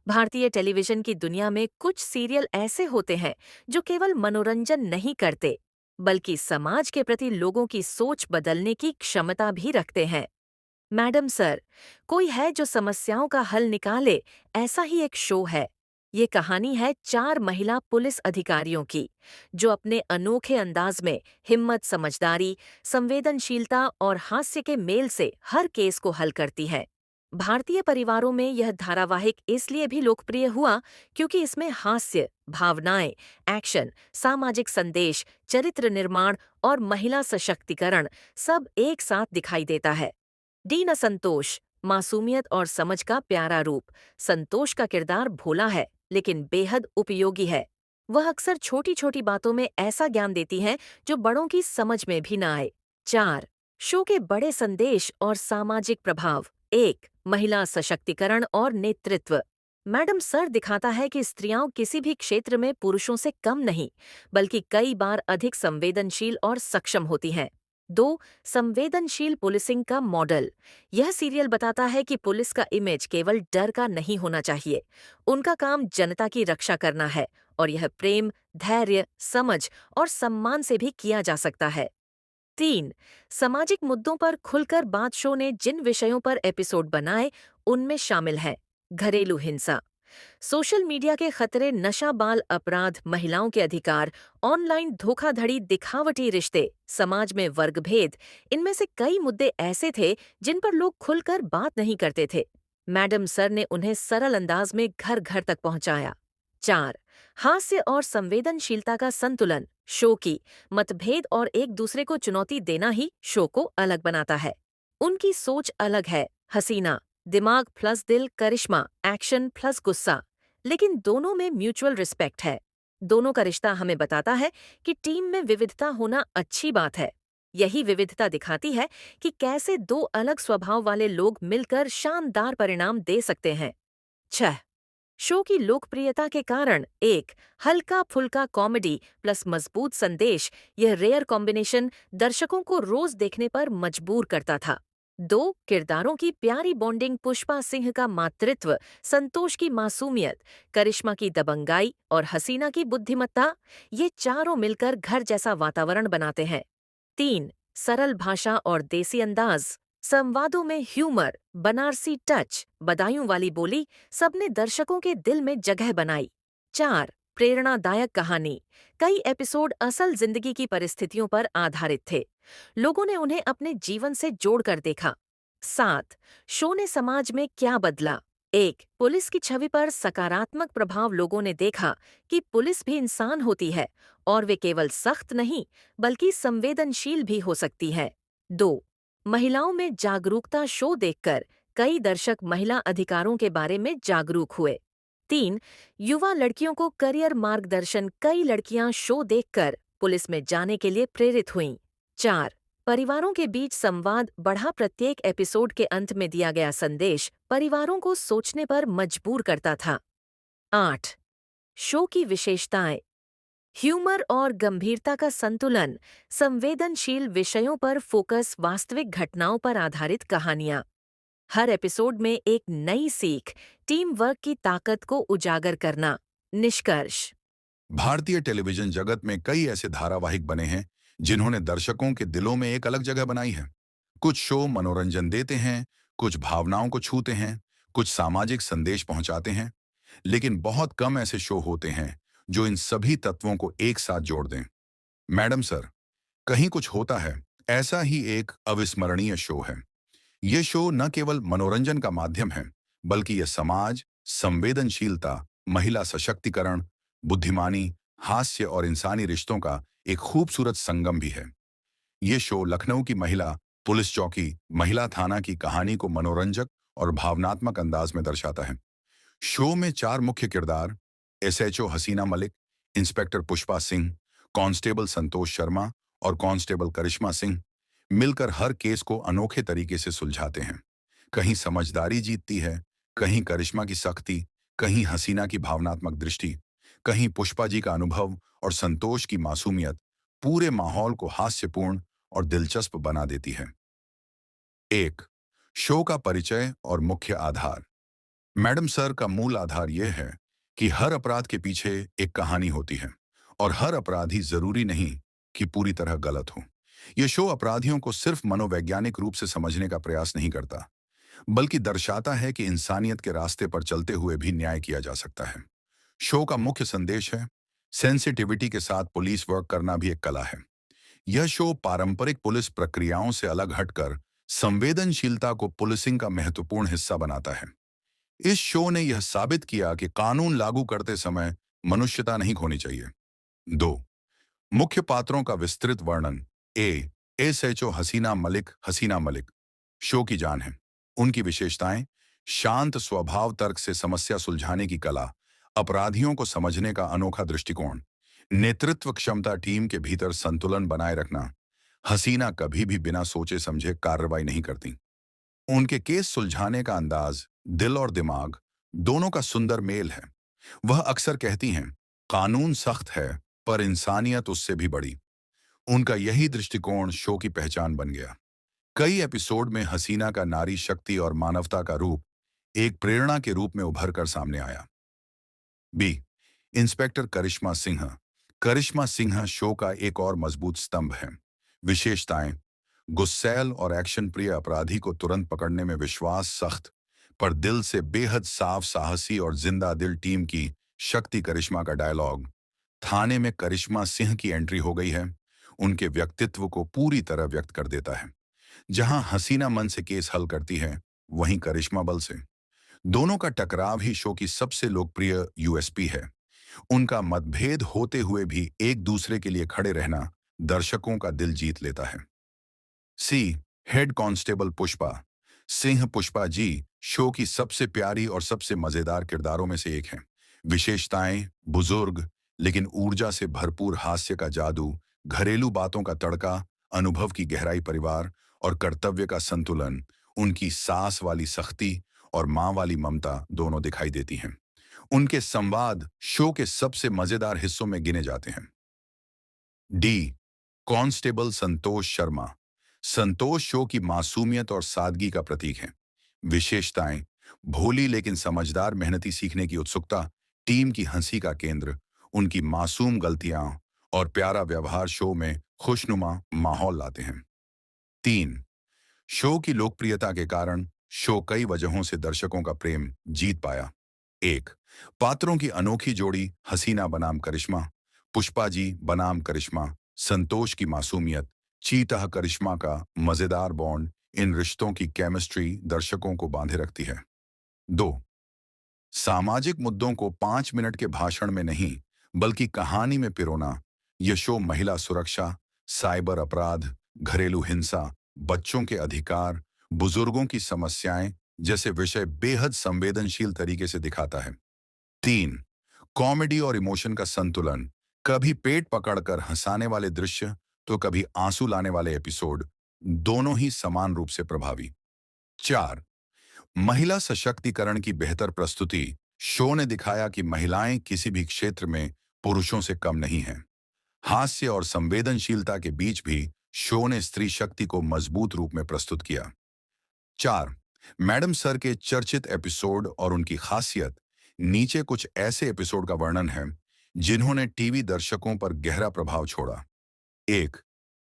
भारतीय टेलीविजन की दुनिया में कुछ सीरियल ऐसे होते हैं जो केवल मनोरंजन नहीं करते, बल्कि समाज के प्रति लोगों की सोच बदलने की क्षमता भी रखते हैं। मैडम सर, कोई है जो समस्याओं का हल निकाले, ऐसा ही एक शो है। ये कहानी है चार महिला पुलिस अधिकारियों की, जो अपने अनोखे अंदाज में हिम्मत, समझदारी, संवेदनशीलता और हास्य के मेल से हर केस को हल करती है। भारतीय परिवारों में यह धारावाहिक इसलिए भी लोकप्रिय हुआ क्योंकि इसमें हास्य, भावनाएं, एक्शन, सामाजिक संदेश, चरित्र निर्माण और महिला सशक्तिकरण सब एक साथ दिखाई देता है। डीना संतोष, मासूमियत और समझ का प्यारा रूप। संतोष का किरदार भोला है, लेकिन बेहद उपयोगी है। वह अक्सर छोटी छोटी बातों में ऐसा ज्ञान देती है जो बड़ों की समझ में भी न आए। 4. शो के बड़े संदेश और सामाजिक प्रभाव। 1. महिला सशक्तिकरण और नेतृत्व। मैडम सर दिखाता है कि स्त्रियां किसी भी क्षेत्र में पुरुषों से कम नहीं, बल्कि कई बार अधिक संवेदनशील और सक्षम होती हैं। 2. संवेदनशील पुलिसिंग का मॉडल। यह सीरियल बताता है कि पुलिस का इमेज केवल डर का नहीं होना चाहिए। उनका काम जनता की रक्षा करना है, और यह प्रेम, धैर्य, समझ और सम्मान से भी किया जा सकता है। 3. सामाजिक मुद्दों पर खुलकर बात। शो ने जिन विषयों पर एपिसोड बनाए, उनमें शामिल है घरेलू हिंसा, सोशल मीडिया के खतरे, नशा, बाल अपराध, महिलाओं के अधिकार, ऑनलाइन धोखाधड़ी, दिखावटी रिश्ते, समाज में वर्गभेद। इनमें से कई मुद्दे ऐसे थे जिन पर लोग खुलकर बात नहीं करते थे। मैडम सर ने उन्हें सरल अंदाज में घर घर तक पहुंचाया। 4. हास्य और संवेदनशीलता का संतुलन। शो की मतभेद और एक दूसरे को चुनौती देना ही शो को अलग बनाता है। उनकी सोच अलग है। हसीना, दिमाग प्लस दिल, करिश्मा, एक्शन प्लस गुस्सा, लेकिन दोनों में म्यूचुअल रिस्पेक्ट है। दोनों का रिश्ता हमें बताता है कि टीम में विविधता होना अच्छी बात है। यही विविधता दिखाती है कि कैसे दो अलग स्वभाव वाले लोग मिलकर शानदार परिणाम दे सकते हैं। 6. शो की लोकप्रियता के कारण। 1. हल्का फुल्का कॉमेडी प्लस मजबूत संदेश। यह रेयर कॉम्बिनेशन दर्शकों को रोज देखने पर मजबूर करता था। 2. किरदारों की प्यारी बॉन्डिंग। पुष्पा सिंह का मातृत्व, संतोष की मासूमियत, करिश्मा की दबंगाई और हसीना की बुद्धिमत्ता, ये चारों मिलकर घर जैसा वातावरण बनाते हैं। 3. सरल भाषा और देसी अंदाज। संवादों में ह्यूमर, बनारसी टच, बदायूं वाली बोली, सबने दर्शकों के दिल में जगह बनाई। 4. प्रेरणादायक कहानी। कई एपिसोड असल जिंदगी की परिस्थितियों पर आधारित थे। लोगों ने उन्हें अपने जीवन से जोड़कर देखा। 7. शो ने समाज में क्या बदला। 1. पुलिस की छवि पर सकारात्मक प्रभाव। लोगों ने देखा कि पुलिस भी इंसान होती है, और वे केवल सख्त नहीं, बल्कि संवेदनशील भी हो सकती है। 2. महिलाओं में जागरूकता। शो देखकर कई दर्शक महिला अधिकारों के बारे में जागरूक हुए। 3. युवा लड़कियों को करियर मार्गदर्शन। कई लड़कियां शो देखकर पुलिस में जाने के लिए प्रेरित हुईं। 4. परिवारों के बीच संवाद बढ़ा। प्रत्येक एपिसोड के अंत में दिया गया संदेश परिवारों को सोचने पर मजबूर करता था। 8. शो की विशेषताएं। ह्यूमर और गंभीरता का संतुलन, संवेदनशील विषयों पर फोकस, वास्तविक घटनाओं पर आधारित कहानियां। हर एपिसोड में एक नई सीख, टीम वर्क की ताकत को उजागर करना। निष्कर्ष। भारतीय टेलीविजन जगत में कई ऐसे धारावाहिक बने हैं जिन्होंने दर्शकों के दिलों में एक अलग जगह बनाई है। कुछ शो मनोरंजन देते हैं, कुछ भावनाओं को छूते हैं, कुछ सामाजिक संदेश पहुंचाते हैं, लेकिन बहुत कम ऐसे शो होते हैं जो इन सभी तत्वों को एक साथ जोड़ दें। मैडम सर, कहीं कुछ होता है, ऐसा ही एक अविस्मरणीय शो है। ये शो न केवल मनोरंजन का माध्यम है, बल्कि यह समाज, संवेदनशीलता, महिला सशक्तिकरण, बुद्धिमानी, हास्य और इंसानी रिश्तों का एक खूबसूरत संगम भी है। ये शो लखनऊ की महिला पुलिस चौकी, महिला थाना की कहानी को मनोरंजक और भावनात्मक अंदाज में दर्शाता है। शो में चार मुख्य किरदार, एसएचओ हसीना मलिक, इंस्पेक्टर पुष्पा सिंह, कांस्टेबल संतोष शर्मा और कांस्टेबल करिश्मा सिंह, मिलकर हर केस को अनोखे तरीके से सुलझाते हैं। कहीं समझदारी जीतती है, कहीं करिश्मा की सख्ती, कहीं हसीना की भावनात्मक दृष्टि, कहीं पुष्पा जी का अनुभव और संतोष की मासूमियत पूरे माहौल को हास्यपूर्ण और दिलचस्प बना देती है। 1. शो का परिचय और मुख्य आधार। मैडम सर का मूल आधार यह है कि हर अपराध के पीछे एक कहानी होती है और हर अपराधी जरूरी नहीं कि पूरी तरह गलत हो। यह शो अपराधियों को सिर्फ मनोवैज्ञानिक रूप से समझने का प्रयास नहीं करता, बल्कि दर्शाता है कि इंसानियत के रास्ते पर चलते हुए भी न्याय किया जा सकता है। शो का मुख्य संदेश है, सेंसिटिविटी के साथ पुलिस वर्क करना भी एक कला है। यह शो पारंपरिक पुलिस प्रक्रियाओं से अलग हटकर संवेदनशीलता को पुलिसिंग का महत्वपूर्ण हिस्सा बनाता है। इस शो ने यह साबित किया कि कानून लागू करते समय मनुष्यता नहीं खोनी चाहिए। 2 मुख्य पात्रों का विस्तृत वर्णन। एसएचओ हसीना मलिक शो की जान है। उनकी विशेषताएं: शांत स्वभाव, तर्क से समस्या सुलझाने की कला, अपराधियों को समझने का अनोखा दृष्टिकोण, नेतृत्व क्षमता, टीम के भीतर संतुलन बनाए रखना। हसीना कभी भी बिना सोचे समझे कार्रवाई नहीं करती। उनके केस सुलझाने का अंदाज, दिल और दिमाग दोनों का सुंदर मेल है। वह अक्सर कहती हैं, कानून सख्त है पर इंसानियत उससे भी बड़ी। उनका यही दृष्टिकोण शो की पहचान बन गया। कई एपिसोड में हसीना का नारी शक्ति और मानवता का रूप एक प्रेरणा के रूप में उभर कर सामने आया। बी इंस्पेक्टर करिश्मा सिंह। करिश्मा सिंह शो का एक और मजबूत स्तंभ है। विशेषताएं: गुस्सैल और एक्शन प्रिय अपराधी को तुरंत पकड़ने में विश्वास, सख्त पर दिल से बेहद साफ, साहसी और जिंदा दिल टीम की शक्ति। करिश्मा का डायलॉग: थाने में करिश्मा सिंह की एंट्री हो गई है, उनके व्यक्तित्व को पूरी तरह व्यक्त कर देता है। जहां हसीना मन से केस हल करती है, वहीं करिश्मा बल से। दोनों का टकराव ही शो की सबसे लोकप्रिय यूएसपी है। उनका मतभेद होते हुए भी एक दूसरे के लिए खड़े रहना दर्शकों का दिल जीत लेता है। सी head constable Pushpa Singh. Pushpa ji show की सबसे प्यारी और सबसे मजेदार किरदारों में से एक हैं। विशेषताएं: बुजुर्ग लेकिन ऊर्जा से भरपूर हास्य का जादू, घरेलू बातों का तड़का, अनुभव की गहराई, परिवार और कर्तव्य का संतुलन। उनकी सास वाली सख्ती और माँ वाली ममता दोनों दिखाई देती हैं। उनके संवाद शो के सबसे मजेदार हिस्सों में गिने जाते हैं। D constable Santosh Sharma. संतोष शो की मासूमियत और सादगी का प्रतीक है। विशेषताएं: भोली लेकिन समझदार, मेहनती, सीखने की उत्सुकता, टीम की हंसी का केंद्र। उनकी मासूम गलतियां और प्यारा व्यवहार शो में खुशनुमा माहौल लाते हैं। 3 शो की लोकप्रियता के कारण शो कई वजहों से दर्शकों का प्रेम जीत पाया। 1 पात्रों की अनोखी जोड़ी, हसीना बनाम करिश्मा, पुष्पा जी बनाम करिश्मा, संतोष की मासूमियत, चीता करिश्मा का मजेदार बॉन्ड। इन रिश्तों की केमिस्ट्री दर्शकों को बांधे रखती है। 2 सामाजिक मुद्दों को 5 मिनट के भाषण में नहीं, बल्कि कहानी में पिरोना। यह शो महिला सुरक्षा, साइबर अपराध, घरेलू हिंसा, बच्चों के अधिकार, बुजुर्गों की समस्याएं जैसे विषय बेहद संवेदनशील तरीके से दिखाता है। 3 कॉमेडी और इमोशन का संतुलन। कभी पेट पकड़कर हंसाने वाले दृश्य तो कभी आंसू लाने वाले एपिसोड, दोनों ही समान रूप से प्रभावी। 4 महिला सशक्तिकरण की बेहतर प्रस्तुति। शो ने दिखाया कि महिलाएं किसी भी क्षेत्र में पुरुषों से कम नहीं हैं। हास्य और संवेदनशीलता के बीच भी शो ने स्त्री शक्ति को मजबूत रूप में प्रस्तुत किया। 4 मैडम सर के चर्चित एपिसोड और उनकी खासियत। नीचे कुछ ऐसे एपिसोड का वर्णन है जिन्होंने टीवी दर्शकों पर गहरा प्रभाव छोड़ा। 1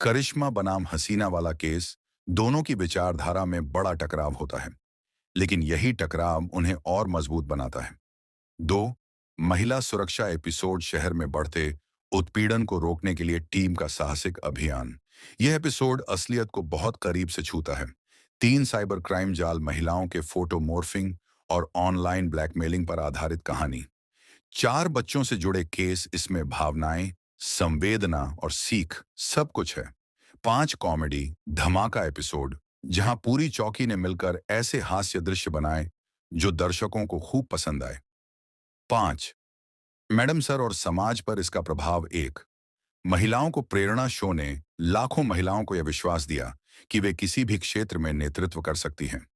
करिश्मा बनाम हसीना वाला केस। दोनों की विचारधारा में बड़ा टकराव होता है, लेकिन यही टकराव उन्हें और मजबूत बनाता है। 2 महिला सुरक्षा एपिसोड। शहर में बढ़ते उत्पीड़न को रोकने के लिए टीम का साहसिक अभियान। यह एपिसोड असलियत को बहुत करीब से छूता है। 3 साइबर क्राइम जाल, महिलाओं के फोटो मॉर्फिंग और ऑनलाइन ब्लैकमेलिंग पर आधारित कहानी। 4 बच्चों से जुड़े केस। इसमें भावनाएं, संवेदना और सीख सब कुछ है। 5 कॉमेडी धमाका एपिसोड, जहां पूरी चौकी ने मिलकर ऐसे हास्य दृश्य बनाए जो दर्शकों को खूब पसंद आए। 5 मैडम सर और समाज पर इसका प्रभाव। 1 महिलाओं को प्रेरणा। शो ने लाखों महिलाओं को यह विश्वास दिया कि वे किसी भी क्षेत्र में नेतृत्व कर सकती हैं।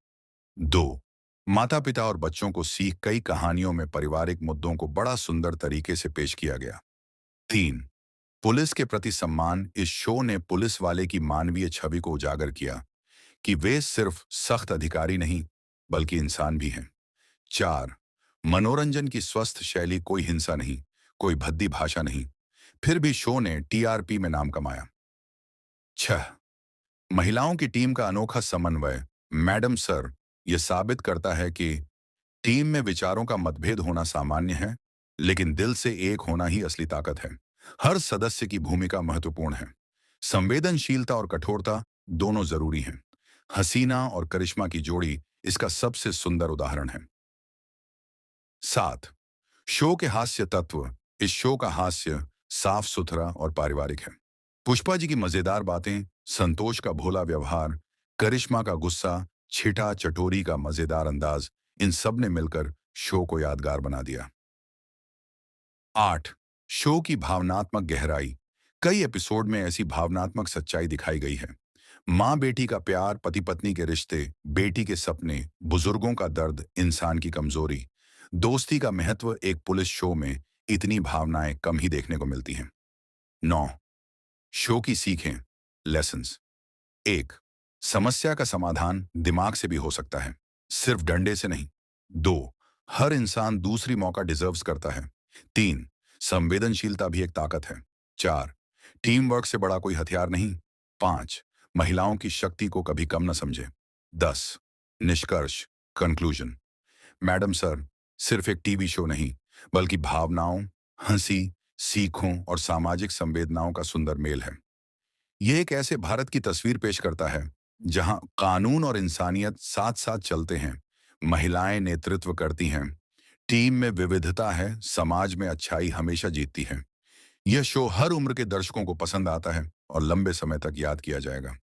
2 माता पिता और बच्चों को सीख। कई कहानियों में पारिवारिक मुद्दों को बड़ा सुंदर तरीके से पेश किया गया। 3 पुलिस के प्रति सम्मान। इस शो ने पुलिस वाले की मानवीय छवि को उजागर किया कि वे सिर्फ सख्त अधिकारी नहीं, बल्कि इंसान भी हैं। 4. मनोरंजन की स्वस्थ शैली, कोई हिंसा नहीं, कोई भद्दी भाषा नहीं, फिर भी शो ने टीआरपी में नाम कमाया। 6. महिलाओं की टीम का अनोखा समन्वय, मैडम सर, यह साबित करता है कि टीम में विचारों का मतभेद होना सामान्य है, लेकिन दिल से एक होना ही असली ताकत है। हर सदस्य की भूमिका महत्वपूर्ण है। संवेदनशीलता और कठोरता दोनों जरूरी हैं। हसीना और करिश्मा की जोड़ी इसका सबसे सुंदर उदाहरण है। 7. शो के हास्य तत्व, इस शो का हास्य साफ सुथरा और पारिवारिक है। पुष्पा जी की मजेदार बातें, संतोष का भोला व्यवहार, करिश्मा का गुस्सा, छिटा चटोरी का मजेदार अंदाज, इन सब ने मिलकर शो को यादगार बना दिया। 8. शो की भावनात्मक गहराई, कई एपिसोड में ऐसी भावनात्मक सच्चाई दिखाई गई है। माँ बेटी का प्यार, पति पत्नी के रिश्ते, बेटी के सपने, बुजुर्गों का दर्द, इंसान की कमजोरी, दोस्ती का महत्व, एक पुलिस शो में इतनी भावनाएं कम ही देखने को मिलती हैं। 9. शो की सीखें, लेसन्स। 1. समस्या का समाधान दिमाग से भी हो सकता है, सिर्फ डंडे से नहीं। 2. हर इंसान दूसरी मौका डिजर्व्स करता है। 3. संवेदनशीलता भी एक ताकत है। 4. टीम वर्क से बड़ा कोई हथियार नहीं। 5. महिलाओं की शक्ति को कभी कम न समझे। 10. निष्कर्ष, कंक्लूजन, मैडम सर सिर्फ एक टीवी शो नहीं, बल्कि भावनाओं, हंसी, सीखों और सामाजिक संवेदनाओं का सुंदर मेल है। ये एक ऐसे भारत की तस्वीर पेश करता है जहां कानून और इंसानियत साथ साथ चलते हैं, महिलाएं नेतृत्व करती हैं, टीम में विविधता है, समाज में अच्छाई हमेशा जीतती है। यह शो हर उम्र के दर्शकों को पसंद आता है और लंबे समय तक याद किया जाएगा।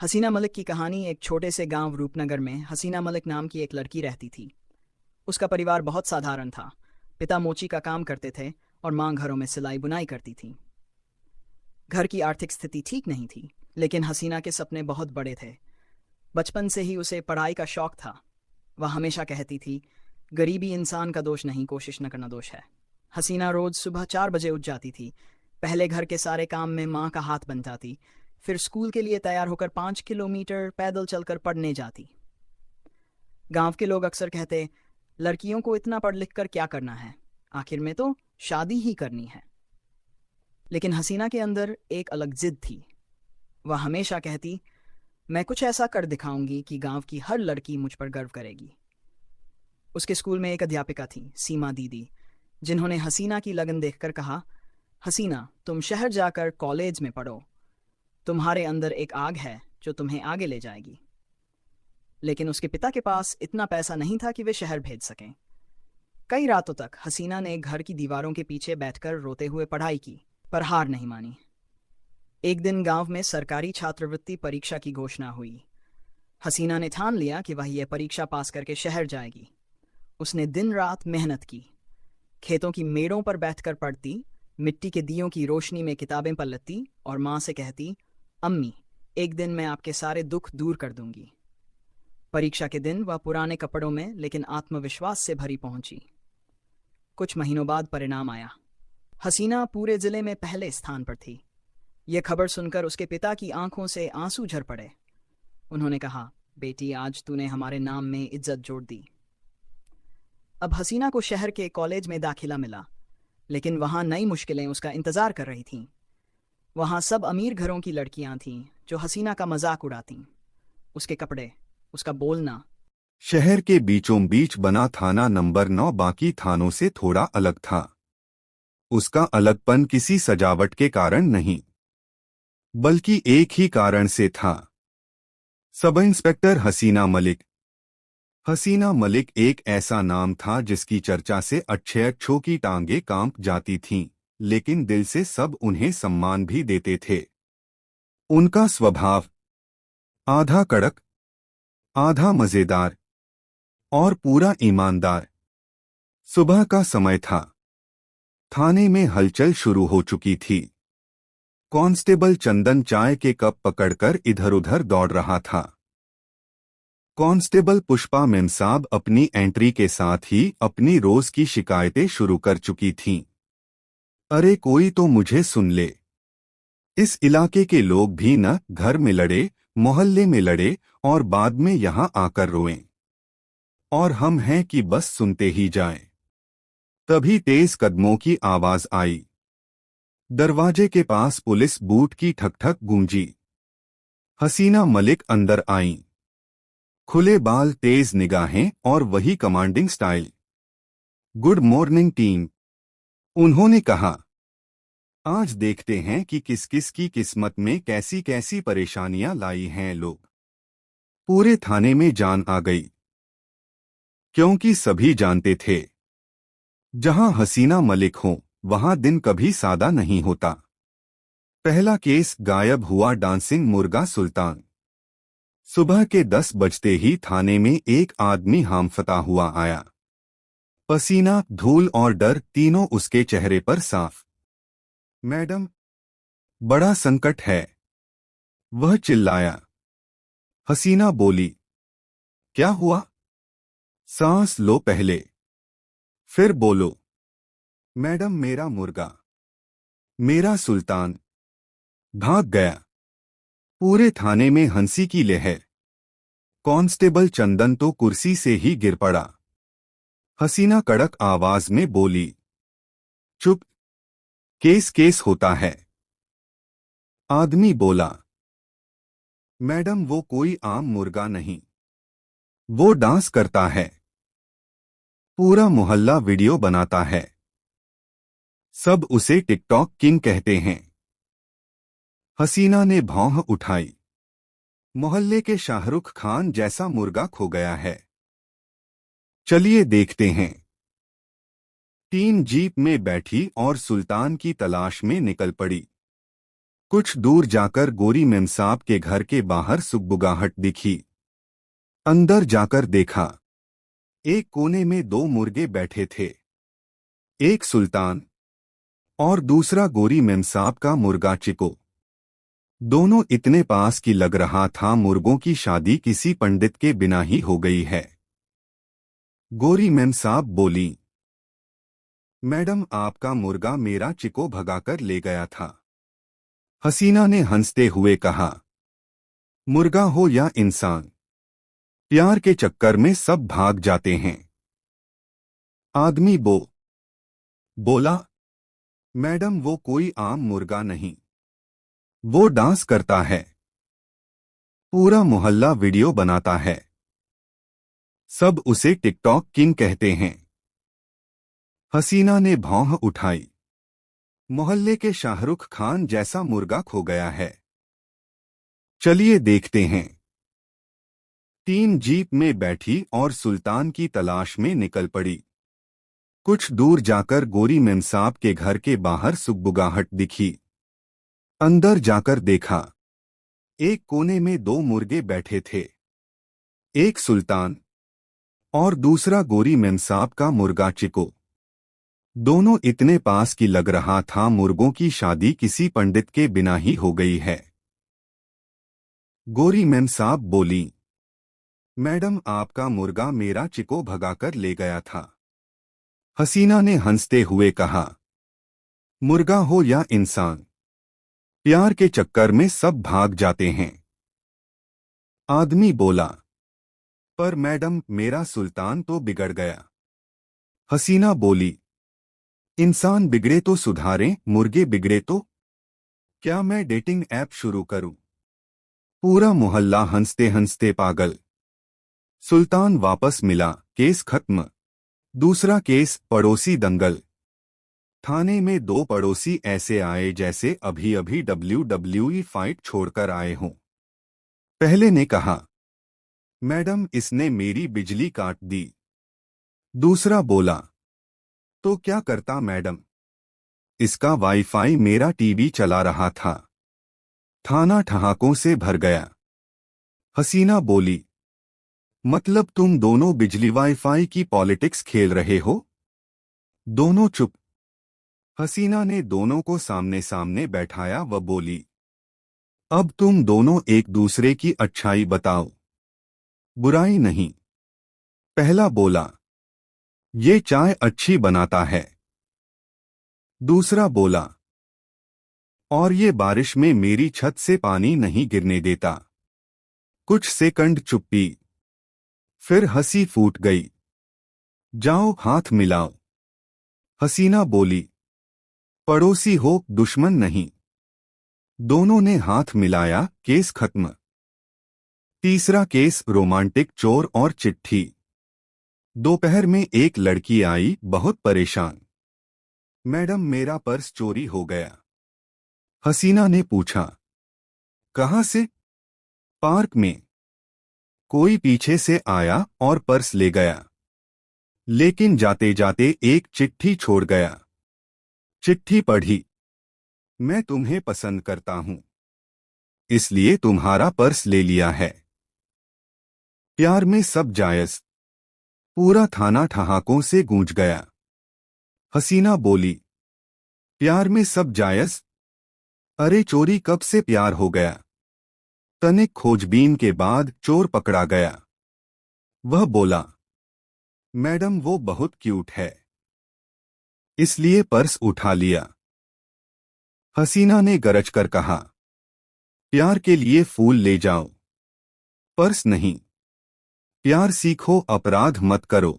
हसीना मलिक की कहानी। एक छोटे से गांव रूपनगर में हसीना मलिक नाम की एक लड़की रहती थी। उसका परिवार बहुत साधारण था। पिता मोची का काम करते थे और मां घरों में सिलाई बुनाई करती थी। घर की आर्थिक स्थिति ठीक नहीं थी, लेकिन हसीना के सपने बहुत बड़े थे। बचपन से ही उसे पढ़ाई का शौक था। वह हमेशा कहती थी, गरीबी इंसान का दोष नहीं, कोशिश न करना दोष है। हसीना रोज सुबह 4 बजे उठ जाती थी। पहले घर के सारे काम में माँ का हाथ बन जाती, फिर स्कूल के लिए तैयार होकर 5 किलोमीटर पैदल चलकर पढ़ने जाती। गांव के लोग अक्सर कहते, लड़कियों को इतना पढ़ लिख कर क्या करना है, आखिर में तो शादी ही करनी है। लेकिन हसीना के अंदर एक अलग जिद थी। वह हमेशा कहती, मैं कुछ ऐसा कर दिखाऊंगी कि गांव की हर लड़की मुझ पर गर्व करेगी। उसके स्कूल में एक अध्यापिका थी, सीमा दीदी, जिन्होंने हसीना की लगन देखकर कहा, हसीना, तुम शहर जाकर कॉलेज में पढ़ो। तुम्हारे अंदर एक आग है जो तुम्हें आगे ले जाएगी। लेकिन उसके पिता के पास इतना पैसा नहीं था कि वे शहर भेज सकें। कई रातों तक हसीना ने घर की दीवारों के पीछे बैठकर रोते हुए पढ़ाई की, पर हार नहीं मानी। एक दिन गांव में सरकारी छात्रवृत्ति परीक्षा की घोषणा हुई। हसीना ने ठान लिया कि वह यह परीक्षा पास करके शहर जाएगी। उसने दिन रात मेहनत की। खेतों की मेड़ों पर बैठकर पढ़ती, मिट्टी के दियों की रोशनी में किताबें पलटती और माँ से कहती, अम्मी, एक दिन मैं आपके सारे दुख दूर कर दूंगी। परीक्षा के दिन वह पुराने कपड़ों में लेकिन आत्मविश्वास से भरी पहुंची। कुछ महीनों बाद परिणाम आया। हसीना पूरे जिले में पहले स्थान पर थी। यह खबर सुनकर उसके पिता की आंखों से आंसू झर पड़े। उन्होंने कहा, बेटी, आज तूने हमारे नाम में इज्जत जोड़ दी। अब हसीना को शहर के कॉलेज में दाखिला मिला, लेकिन वहां नई मुश्किलें उसका इंतजार कर रही थीं। वहां सब अमीर घरों की लड़कियां थीं जो हसीना का मजाक उड़ातीं। उसके कपड़े, उसका बोलना। शहर के बीचों बीच बना थाना नंबर 9 बाकी थानों से थोड़ा अलग था। उसका अलगपन किसी सजावट के कारण नहीं, बल्कि एक ही कारण से था। सब इंस्पेक्टर हसीना मलिक। हसीना मलिक एक ऐसा नाम था जिसकी चर्चा से अच्छे की टांगे कांप जाती थीं, लेकिन दिल से सब उन्हें सम्मान भी देते थे। उनका स्वभाव आधा कड़क, आधा मजेदार और पूरा ईमानदार। सुबह का समय था। थाने में हलचल शुरू हो चुकी थी। कांस्टेबल चंदन चाय के कप पकड़कर इधर-उधर दौड़ रहा था। कांस्टेबल पुष्पा मेमसाब अपनी एंट्री के साथ ही अपनी रोज की शिकायतें शुरू कर चुकी थीं। अरे कोई तो मुझे सुन ले। इस इलाके के लोग भी न घर में लड़े, मोहल्ले में लड़े और बाद में यहां आकर रोएं। और हम हैं कि बस सुनते ही जाएं। तभी तेज कदमों की आवाज आई। दरवाजे के पास पुलिस बूट की ठक-ठक गूंजी। हसीना मलिक अंदर आईं। खुले बाल, तेज निगाहें और वही commanding style. Good morning team, उन्होंने कहा। आज देखते हैं कि किस किस की किस्मत में कैसी कैसी परेशानियां लाई हैं लोग। पूरे थाने में जान आ गई, क्योंकि सभी जानते थे, जहां हसीना मलिक हो वहां दिन कभी सादा नहीं होता। पहला केस गायब हुआ डांसिंग मुर्गा सुल्तान। सुबह के 10 बजते ही थाने में एक आदमी हामफता हुआ आया। पसीना, धूल और डर तीनों उसके चेहरे पर साफ। मैडम, बड़ा संकट है, वह चिल्लाया। हसीना बोली, क्या हुआ? सांस लो पहले, फिर बोलो। मैडम, मेरा मुर्गा, मेरा सुल्तान भाग गया। पूरे थाने में हंसी की लहर। कांस्टेबल चंदन तो कुर्सी से ही गिर पड़ा। हसीना कड़क आवाज में बोली, चुप, केस केस होता है। आदमी बोला, मैडम वो कोई आम मुर्गा नहीं, वो डांस करता है, पूरा मोहल्ला वीडियो बनाता है, सब उसे टिकटॉक किंग कहते हैं। हसीना ने भौं उठाई। मोहल्ले के शाहरुख खान जैसा मुर्गा खो गया है। चलिए देखते हैं। टीम जीप में बैठी और सुल्तान की तलाश में निकल पड़ी। कुछ दूर जाकर गोरी मेमसाब के घर के बाहर सुगबुगाहट दिखी। अंदर जाकर देखा, एक कोने में 2 मुर्गे बैठे थे, एक सुल्तान और दूसरा गोरी मेमसाब का मुर्गा चिको। दोनों इतने पास कि लग रहा था मुर्गों की शादी किसी पंडित के बिना ही हो गई है। गोरी मेमसाब बोली, मैडम आपका मुर्गा मेरा चिको भगाकर ले गया था। हसीना ने हंसते हुए कहा, मुर्गा हो या इंसान, प्यार के चक्कर में सब भाग जाते हैं। आदमी बोला, मैडम वो कोई आम मुर्गा नहीं, वो डांस करता है, पूरा मोहल्ला वीडियो बनाता है, सब उसे टिकटॉक किंग कहते हैं। हसीना ने भौं उठाई, मोहल्ले के शाहरुख खान जैसा मुर्गा खो गया है। चलिए देखते हैं। टीम जीप में बैठी और सुल्तान की तलाश में निकल पड़ी। कुछ दूर जाकर गोरी मेमसाब के घर के बाहर सुगबुगाहट दिखी। अंदर जाकर देखा, एक कोने में 2 मुर्गे बैठे थे, एक सुल्तान और दूसरा गोरी मेमसाब का मुर्गा चिको। दोनों इतने पास कि लग रहा था मुर्गों की शादी किसी पंडित के बिना ही हो गई है। गोरी मेमसाब बोली, मैडम आपका मुर्गा मेरा चिको भगाकर ले गया था। हसीना ने हंसते हुए कहा, मुर्गा हो या इंसान, प्यार के चक्कर में सब भाग जाते हैं। आदमी बोला, पर मैडम मेरा सुल्तान तो बिगड़ गया। हसीना बोली, इंसान बिगड़े तो सुधारें, मुर्गे बिगड़े तो? क्या मैं डेटिंग ऐप शुरू करूं? पूरा मोहल्ला हंसते हंसते पागल। सुल्तान वापस मिला, केस खत्म। दूसरा केस, पड़ोसी दंगल। थाने में 2 पड़ोसी ऐसे आए जैसे अभी अभी WWE फाइट छोड़कर आए हों। पहले ने कहा, मैडम इसने मेरी बिजली काट दी। दूसरा बोला, तो क्या करता मैडम, इसका वाईफाई मेरा टीवी चला रहा था। थाना ठहाकों से भर गया। हसीना बोली, मतलब तुम दोनों बिजली वाईफाई की पॉलिटिक्स खेल रहे हो? दोनों चुप। हसीना ने दोनों को सामने सामने बैठाया व बोली, अब तुम दोनों एक दूसरे की अच्छाई बताओ, बुराई नहीं। पहला बोला, ये चाय अच्छी बनाता है। दूसरा बोला, और ये बारिश में मेरी छत से पानी नहीं गिरने देता। कुछ सेकंड चुप्पी, फिर हंसी फूट गई। जाओ हाथ मिलाओ। हसीना बोली, पड़ोसी हो, दुश्मन नहीं। दोनों ने हाथ मिलाया, केस खत्म। तीसरा केस, रोमांटिक चोर और चिट्ठी। दोपहर में एक लड़की आई, बहुत परेशान। मैडम मेरा पर्स चोरी हो गया। हसीना ने पूछा, कहाँ से? पार्क में। कोई पीछे से आया और पर्स ले गया, लेकिन जाते जाते एक चिट्ठी छोड़ गया। चिट्ठी पढ़ी, मैं तुम्हें पसंद करता हूं, इसलिए तुम्हारा पर्स ले लिया है। प्यार में सब जायज। पूरा थाना ठहाकों से गूंज गया। हसीना बोली, प्यार में सब जायज? अरे चोरी कब से प्यार हो गया? तनिक खोजबीन के बाद चोर पकड़ा गया। वह बोला, मैडम वो बहुत क्यूट है, इसलिए पर्स उठा लिया। हसीना ने गरज कर कहा, प्यार के लिए फूल ले जाओ, पर्स नहीं। प्यार सीखो, अपराध मत करो।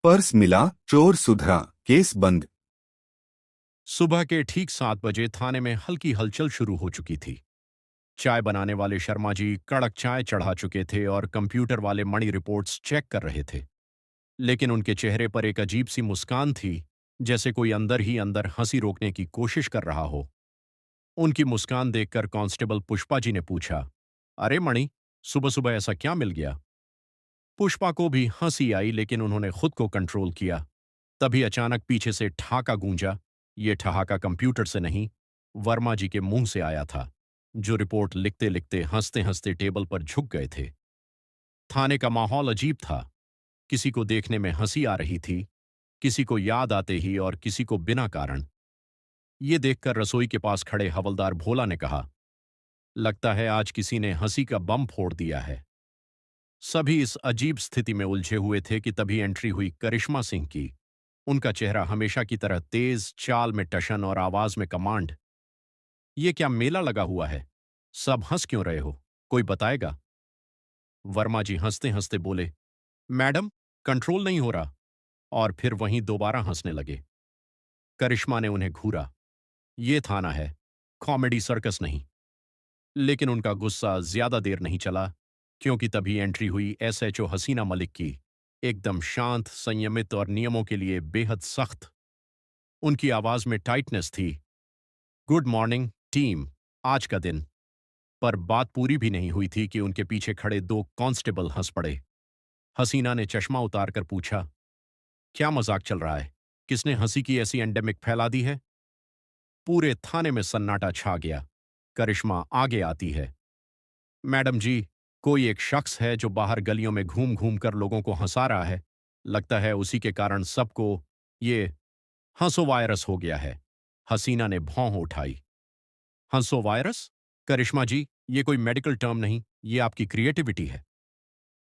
पर्स मिला, चोर सुधरा, केस बंद। सुबह के ठीक 7 बजे थाने में हल्की हलचल शुरू हो चुकी थी। चाय बनाने वाले शर्मा जी कड़क चाय चढ़ा चुके थे और कंप्यूटर वाले मणि रिपोर्ट्स चेक कर रहे थे। लेकिन उनके चेहरे पर एक अजीब सी मुस्कान थी, जैसे कोई अंदर ही अंदर हंसी रोकने की कोशिश कर रहा हो। उनकी मुस्कान देखकर कांस्टेबल पुष्पा जी ने पूछा, अरे मणि, सुबह सुबह ऐसा क्या मिल गया? पुष्पा को भी हंसी आई, लेकिन उन्होंने खुद को कंट्रोल किया। तभी अचानक पीछे से ठहाका गूंजा। ये ठहाका कंप्यूटर से नहीं, वर्मा जी के मुंह से आया था, जो रिपोर्ट लिखते लिखते हंसते हंसते टेबल पर झुक गए थे। थाने का माहौल अजीब था। किसी को देखने में हंसी आ रही थी, किसी को याद आते ही और किसी को बिना कारण। ये देखकर रसोई के पास खड़े हवलदार भोला ने कहा, लगता है आज किसी ने हंसी का बम फोड़ दिया है। सभी इस अजीब स्थिति में उलझे हुए थे कि तभी एंट्री हुई करिश्मा सिंह की। उनका चेहरा हमेशा की तरह तेज, चाल में टशन और आवाज में कमांड। ये क्या मेला लगा हुआ है? सब हंस क्यों रहे हो? कोई बताएगा? वर्मा जी हंसते हंसते बोले, मैडम, कंट्रोल नहीं हो रहा। और फिर वहीं दोबारा हंसने लगे। करिश्मा ने उन्हें घूरा। ये थाना है, कॉमेडी सर्कस नहीं। लेकिन उनका गुस्सा ज्यादा देर नहीं चला, क्योंकि तभी एंट्री हुई एसएचओ हसीना मलिक की, एकदम शांत, संयमित और नियमों के लिए बेहद सख्त। उनकी आवाज में टाइटनेस थी। गुड मॉर्निंग टीम, आज का दिन। पर बात पूरी भी नहीं हुई थी कि उनके पीछे खड़े दो कांस्टेबल हंस पड़े। हसीना ने चश्मा उतारकर पूछा, क्या मजाक चल रहा है? किसने हंसी की ऐसी एंडेमिक फैला दी है? पूरे थाने में सन्नाटा छा गया। करिश्मा आगे आती है। मैडम जी, कोई एक शख्स है जो बाहर गलियों में घूम घूम कर लोगों को हंसा रहा है। लगता है उसी के कारण सबको ये हंसो वायरस हो गया है। हसीना ने भौं उठाई। हंसो वायरस? करिश्मा जी, ये कोई मेडिकल टर्म नहीं, ये आपकी क्रिएटिविटी है।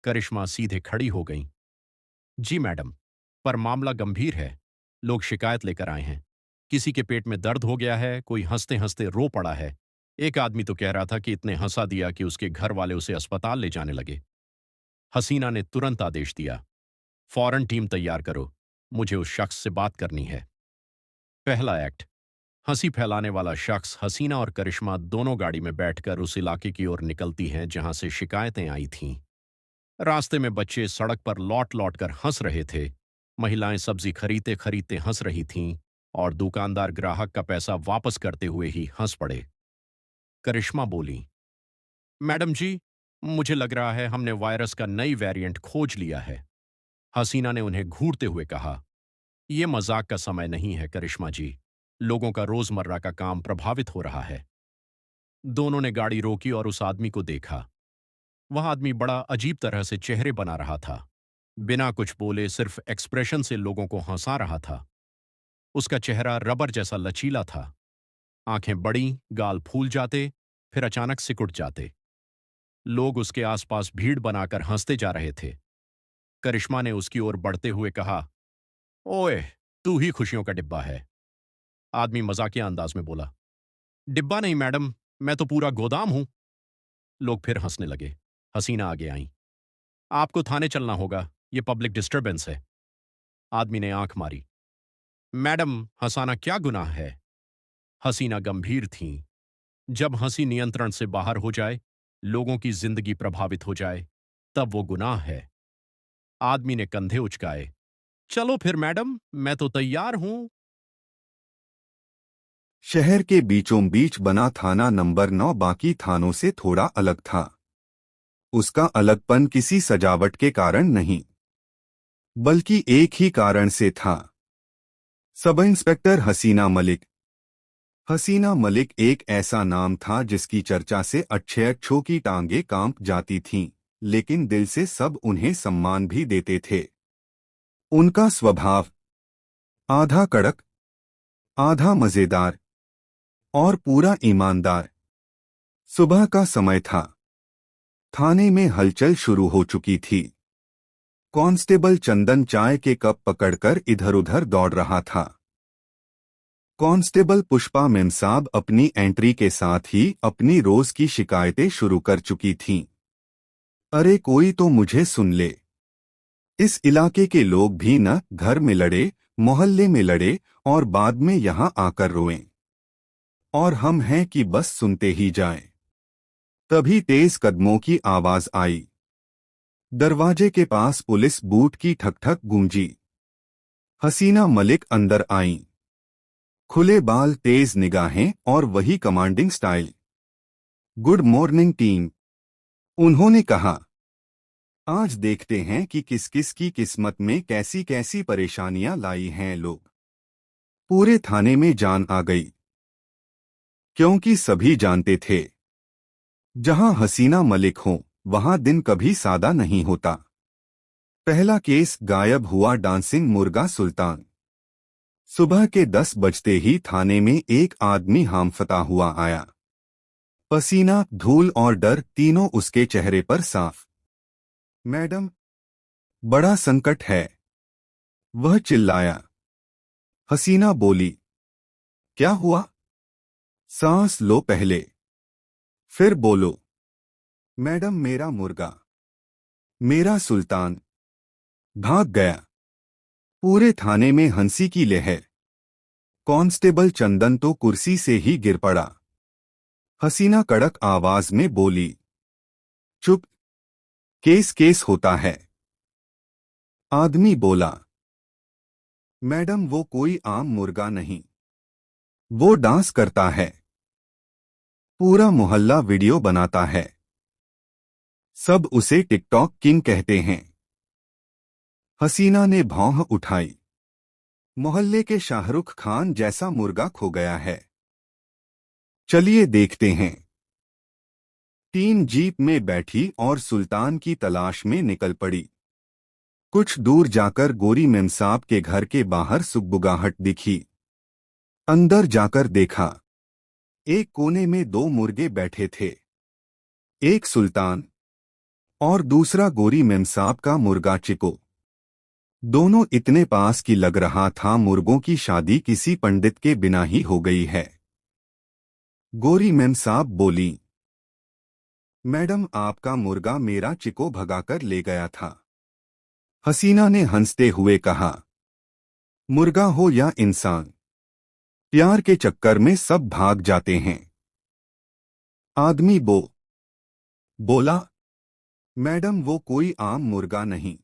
करिश्मा सीधे खड़ी हो गई। जी मैडम, पर मामला गंभीर है। लोग शिकायत लेकर आए हैं। किसी के पेट में दर्द हो गया है, कोई हंसते हंसते रो पड़ा है। एक आदमी तो कह रहा था कि इतने हंसा दिया कि उसके घर वाले उसे अस्पताल ले जाने लगे। हसीना ने तुरंत आदेश दिया, फौरन टीम तैयार करो, मुझे उस शख्स से बात करनी है। पहला एक्ट। हंसी फैलाने वाला शख्स हसीना और करिश्मा दोनों गाड़ी में बैठकर उस इलाके की ओर निकलती हैं जहां से शिकायतें आई थीं। रास्ते में बच्चे सड़क पर लौट लौट कर हंस रहे थे। महिलाएं सब्जी खरीदते खरीदते हंस रही थीं और दुकानदार ग्राहक का पैसा वापस करते हुए ही हंस पड़े। करिश्मा बोली, मैडम जी, मुझे लग रहा है हमने वायरस का नई वेरिएंट खोज लिया है। हसीना ने उन्हें घूरते हुए कहा, यह मजाक का समय नहीं है करिश्मा जी, लोगों का रोजमर्रा का काम प्रभावित हो रहा है। दोनों ने गाड़ी रोकी और उस आदमी को देखा। वह आदमी बड़ा अजीब तरह से चेहरे बना रहा था। बिना कुछ बोले सिर्फ एक्सप्रेशन से लोगों को हंसा रहा था। उसका चेहरा रबर जैसा लचीला था। आंखें बड़ी, गाल फूल जाते, फिर अचानक सिकुड़ जाते। लोग उसके आसपास भीड़ बनाकर हंसते जा रहे थे। करिश्मा ने उसकी ओर बढ़ते हुए कहा, ओए, तू ही खुशियों का डिब्बा है। आदमी मजाकिया अंदाज में बोला, डिब्बा नहीं मैडम, मैं तो पूरा गोदाम हूं। लोग फिर हंसने लगे। हसीना आगे आईं। आपको थाने चलना होगा, यह पब्लिक डिस्टर्बेंस है। आदमी ने आंख मारी। मैडम, हंसाना क्या गुनाह है? हसीना गंभीर थीं। जब हंसी नियंत्रण से बाहर हो जाए, लोगों की जिंदगी प्रभावित हो जाए, तब वो गुनाह है। आदमी ने कंधे उचकाए। चलो फिर मैडम, मैं तो तैयार हूं। शहर के बीचों बीच बना थाना नंबर 9 बाकी थानों से थोड़ा अलग था। उसका अलगपन किसी सजावट के कारण नहीं, बल्कि एक ही कारण से था। सब इंस्पेक्टर हसीना मलिक। हसीना मलिक एक ऐसा नाम था जिसकी चर्चा से अच्छों की टांगें कांप जाती थीं, लेकिन दिल से सब उन्हें सम्मान भी देते थे। उनका स्वभाव आधा कड़क, आधा मजेदार और पूरा ईमानदार। सुबह का समय था। थाने में हलचल शुरू हो चुकी थी। कांस्टेबल चंदन चाय के कप पकड़कर इधर-उधर दौड़ रहा था। कांस्टेबल पुष्पा मेमसाब अपनी एंट्री के साथ ही अपनी रोज की शिकायतें शुरू कर चुकी थीं। अरे कोई तो मुझे सुन ले। इस इलाके के लोग भी न घर में लड़े, मोहल्ले में लड़े और बाद में यहां आकर रोएं। और हम हैं कि बस सुनते ही जाएं। तभी तेज कदमों की आवाज आई। दरवाजे के पास पुलिस बूट की ठक-ठक गूंजी। हसीना मलिक अंदर आईं। खुले बाल, तेज निगाहें और वही commanding style. Good morning team, उन्होंने कहा। आज देखते हैं कि किस किस की किस्मत में कैसी कैसी परेशानियां लाई हैं लोग। पूरे थाने में जान आ गई। क्योंकि सभी जानते थे जहां हसीना मलिक हो वहां दिन कभी सादा नहीं होता। पहला केस गायब हुआ डांसिंग मुर्गा सुल्तान। सुबह के 10 बजते ही थाने में एक आदमी हामफता हुआ आया। पसीना, धूल और डर तीनों उसके चेहरे पर साफ। मैडम, बड़ा संकट है, वह चिल्लाया। हसीना बोली, क्या हुआ? सांस लो पहले, फिर बोलो। मैडम, मेरा मुर्गा, मेरा सुल्तान भाग गया। पूरे थाने में हंसी की लहर। कांस्टेबल चंदन तो कुर्सी से ही गिर पड़ा। हसीना कड़क आवाज में बोली, चुप, केस केस होता है। आदमी बोला, मैडम वो कोई आम मुर्गा नहीं, वो डांस करता है। पूरा मोहल्ला वीडियो बनाता है। सब उसे टिकटॉक किंग कहते हैं। हसीना ने भौं उठाई। मोहल्ले के शाहरुख खान जैसा मुर्गा खो गया है। चलिए देखते हैं। टीम जीप में बैठी और सुल्तान की तलाश में निकल पड़ी। कुछ दूर जाकर गोरी मेमसाब के घर के बाहर सुगबुगाहट दिखी। अंदर जाकर देखा, एक कोने में 2 मुर्गे बैठे थे, एक सुल्तान और दूसरा गोरी मेमसाब का मुर्गा चिको। दोनों इतने पास कि लग रहा था मुर्गों की शादी किसी पंडित के बिना ही हो गई है। गोरी मेमसाब बोली, मैडम आपका मुर्गा मेरा चिको भगाकर ले गया था। हसीना ने हंसते हुए कहा, मुर्गा हो या इंसान, प्यार के चक्कर में सब भाग जाते हैं। आदमी बोला, मैडम वो कोई आम मुर्गा नहीं,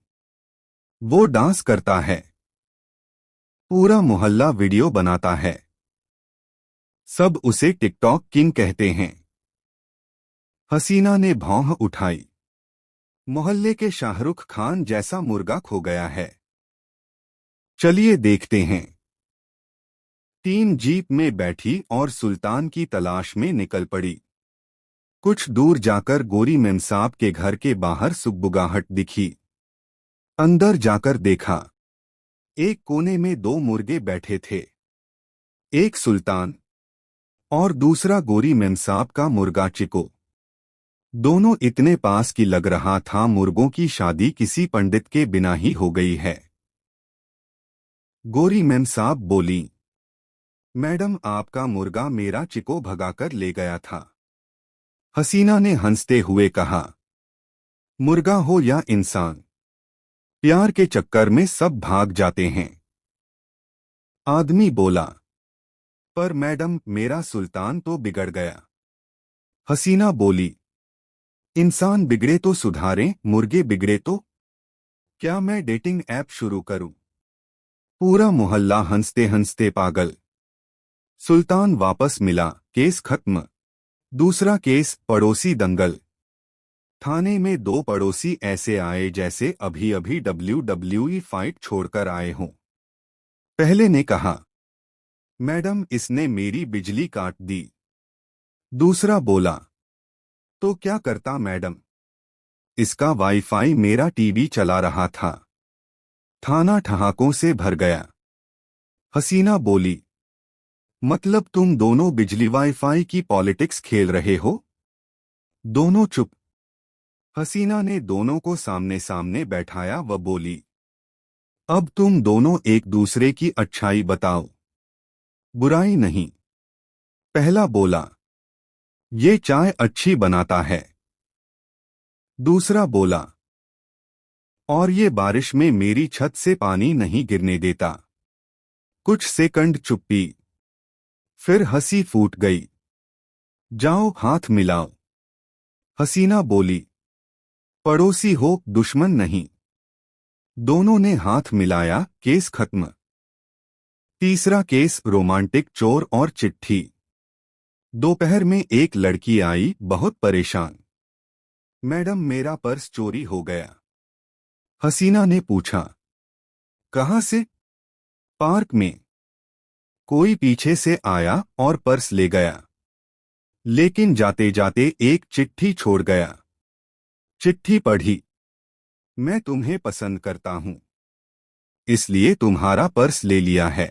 वो डांस करता है। पूरा मोहल्ला वीडियो बनाता है। सब उसे टिकटॉक किंग कहते हैं। हसीना ने भौं उठाई। मोहल्ले के शाहरुख खान जैसा मुर्गा खो गया है। चलिए देखते हैं। टीम जीप में बैठी और सुल्तान की तलाश में निकल पड़ी। कुछ दूर जाकर गोरी मेमसाब के घर के बाहर सुगबुगाहट दिखी। अंदर जाकर देखा, एक कोने में 2 मुर्गे बैठे थे, एक सुल्तान और दूसरा गोरी मेमसाब का मुर्गा चिको। दोनों इतने पास कि लग रहा था मुर्गों की शादी किसी पंडित के बिना ही हो गई है। गोरी मेमसाब बोली, मैडम आपका मुर्गा मेरा चिको भगाकर ले गया था। हसीना ने हंसते हुए कहा, मुर्गा हो या इंसान, प्यार के चक्कर में सब भाग जाते हैं। आदमी बोला, पर मैडम मेरा सुल्तान तो बिगड़ गया। हसीना बोली, इंसान बिगड़े तो सुधारें, मुर्गे बिगड़े तो? क्या मैं डेटिंग ऐप शुरू करूं? पूरा मोहल्ला हंसते हंसते पागल। सुल्तान वापस मिला, केस खत्म। दूसरा केस पड़ोसी दंगल। थाने में 2 पड़ोसी ऐसे आए जैसे अभी अभी WWE फाइट छोड़कर आए हों। पहले ने कहा, मैडम इसने मेरी बिजली काट दी। दूसरा बोला, तो क्या करता मैडम, इसका वाईफाई मेरा टीवी चला रहा था। थाना ठहाकों से भर गया। हसीना बोली, मतलब तुम दोनों बिजली वाईफाई की पॉलिटिक्स खेल रहे हो? दोनों चुप। हसीना ने दोनों को सामने सामने बैठाया व बोली, अब तुम दोनों एक दूसरे की अच्छाई बताओ, बुराई नहीं। पहला बोला, ये चाय अच्छी बनाता है। दूसरा बोला, और ये बारिश में मेरी छत से पानी नहीं गिरने देता। कुछ सेकंड चुप्पी, फिर हंसी फूट गई। जाओ हाथ मिलाओ। हसीना बोली, पड़ोसी हो, दुश्मन नहीं। दोनों ने हाथ मिलाया, केस खत्म। तीसरा केस रोमांटिक चोर और चिट्ठी। दोपहर में एक लड़की आई, बहुत परेशान। मैडम मेरा पर्स चोरी हो गया। हसीना ने पूछा, कहाँ से? पार्क में। कोई पीछे से आया और पर्स ले गया। लेकिन जाते जाते एक चिट्ठी छोड़ गया। चिट्ठी पढ़ी। मैं तुम्हें पसंद करता हूं, इसलिए तुम्हारा पर्स ले लिया है।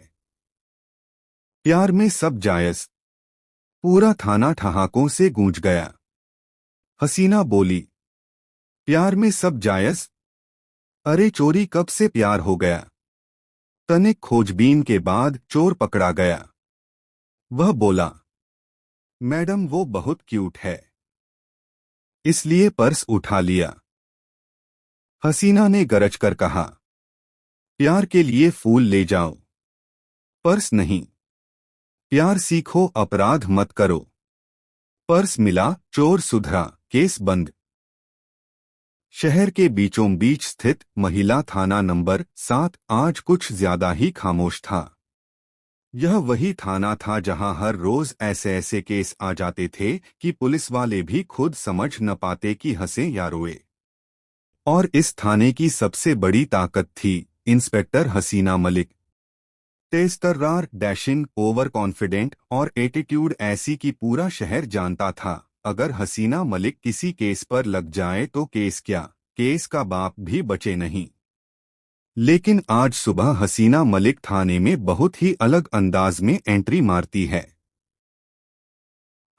प्यार में सब जायज। पूरा थाना ठहाकों से गूंज गया। हसीना बोली, प्यार में सब जायज? अरे चोरी कब से प्यार हो गया? तनिक खोजबीन के बाद चोर पकड़ा गया। वह बोला, मैडम वो बहुत क्यूट है, इसलिए पर्स उठा लिया। हसीना ने गरज कर कहा, प्यार के लिए फूल ले जाओ, पर्स नहीं। प्यार सीखो, अपराध मत करो। पर्स मिला, चोर सुधरा, केस बंद। शहर के बीचों बीच स्थित महिला थाना नंबर 7 आज कुछ ज्यादा ही खामोश था। यह वही थाना था जहां हर रोज ऐसे ऐसे केस आ जाते थे कि पुलिस वाले भी खुद समझ न पाते कि हंसे या रोए। और इस थाने की सबसे बड़ी ताकत थी इंस्पेक्टर हसीना मलिक। तेजतर्रार, डैशिंग, ओवर कॉन्फिडेंट और एटीट्यूड ऐसी कि पूरा शहर जानता था अगर हसीना मलिक किसी केस पर लग जाए तो केस क्या, केस का बाप भी बचे नहीं। लेकिन आज सुबह हसीना मलिक थाने में बहुत ही अलग अंदाज में एंट्री मारती है।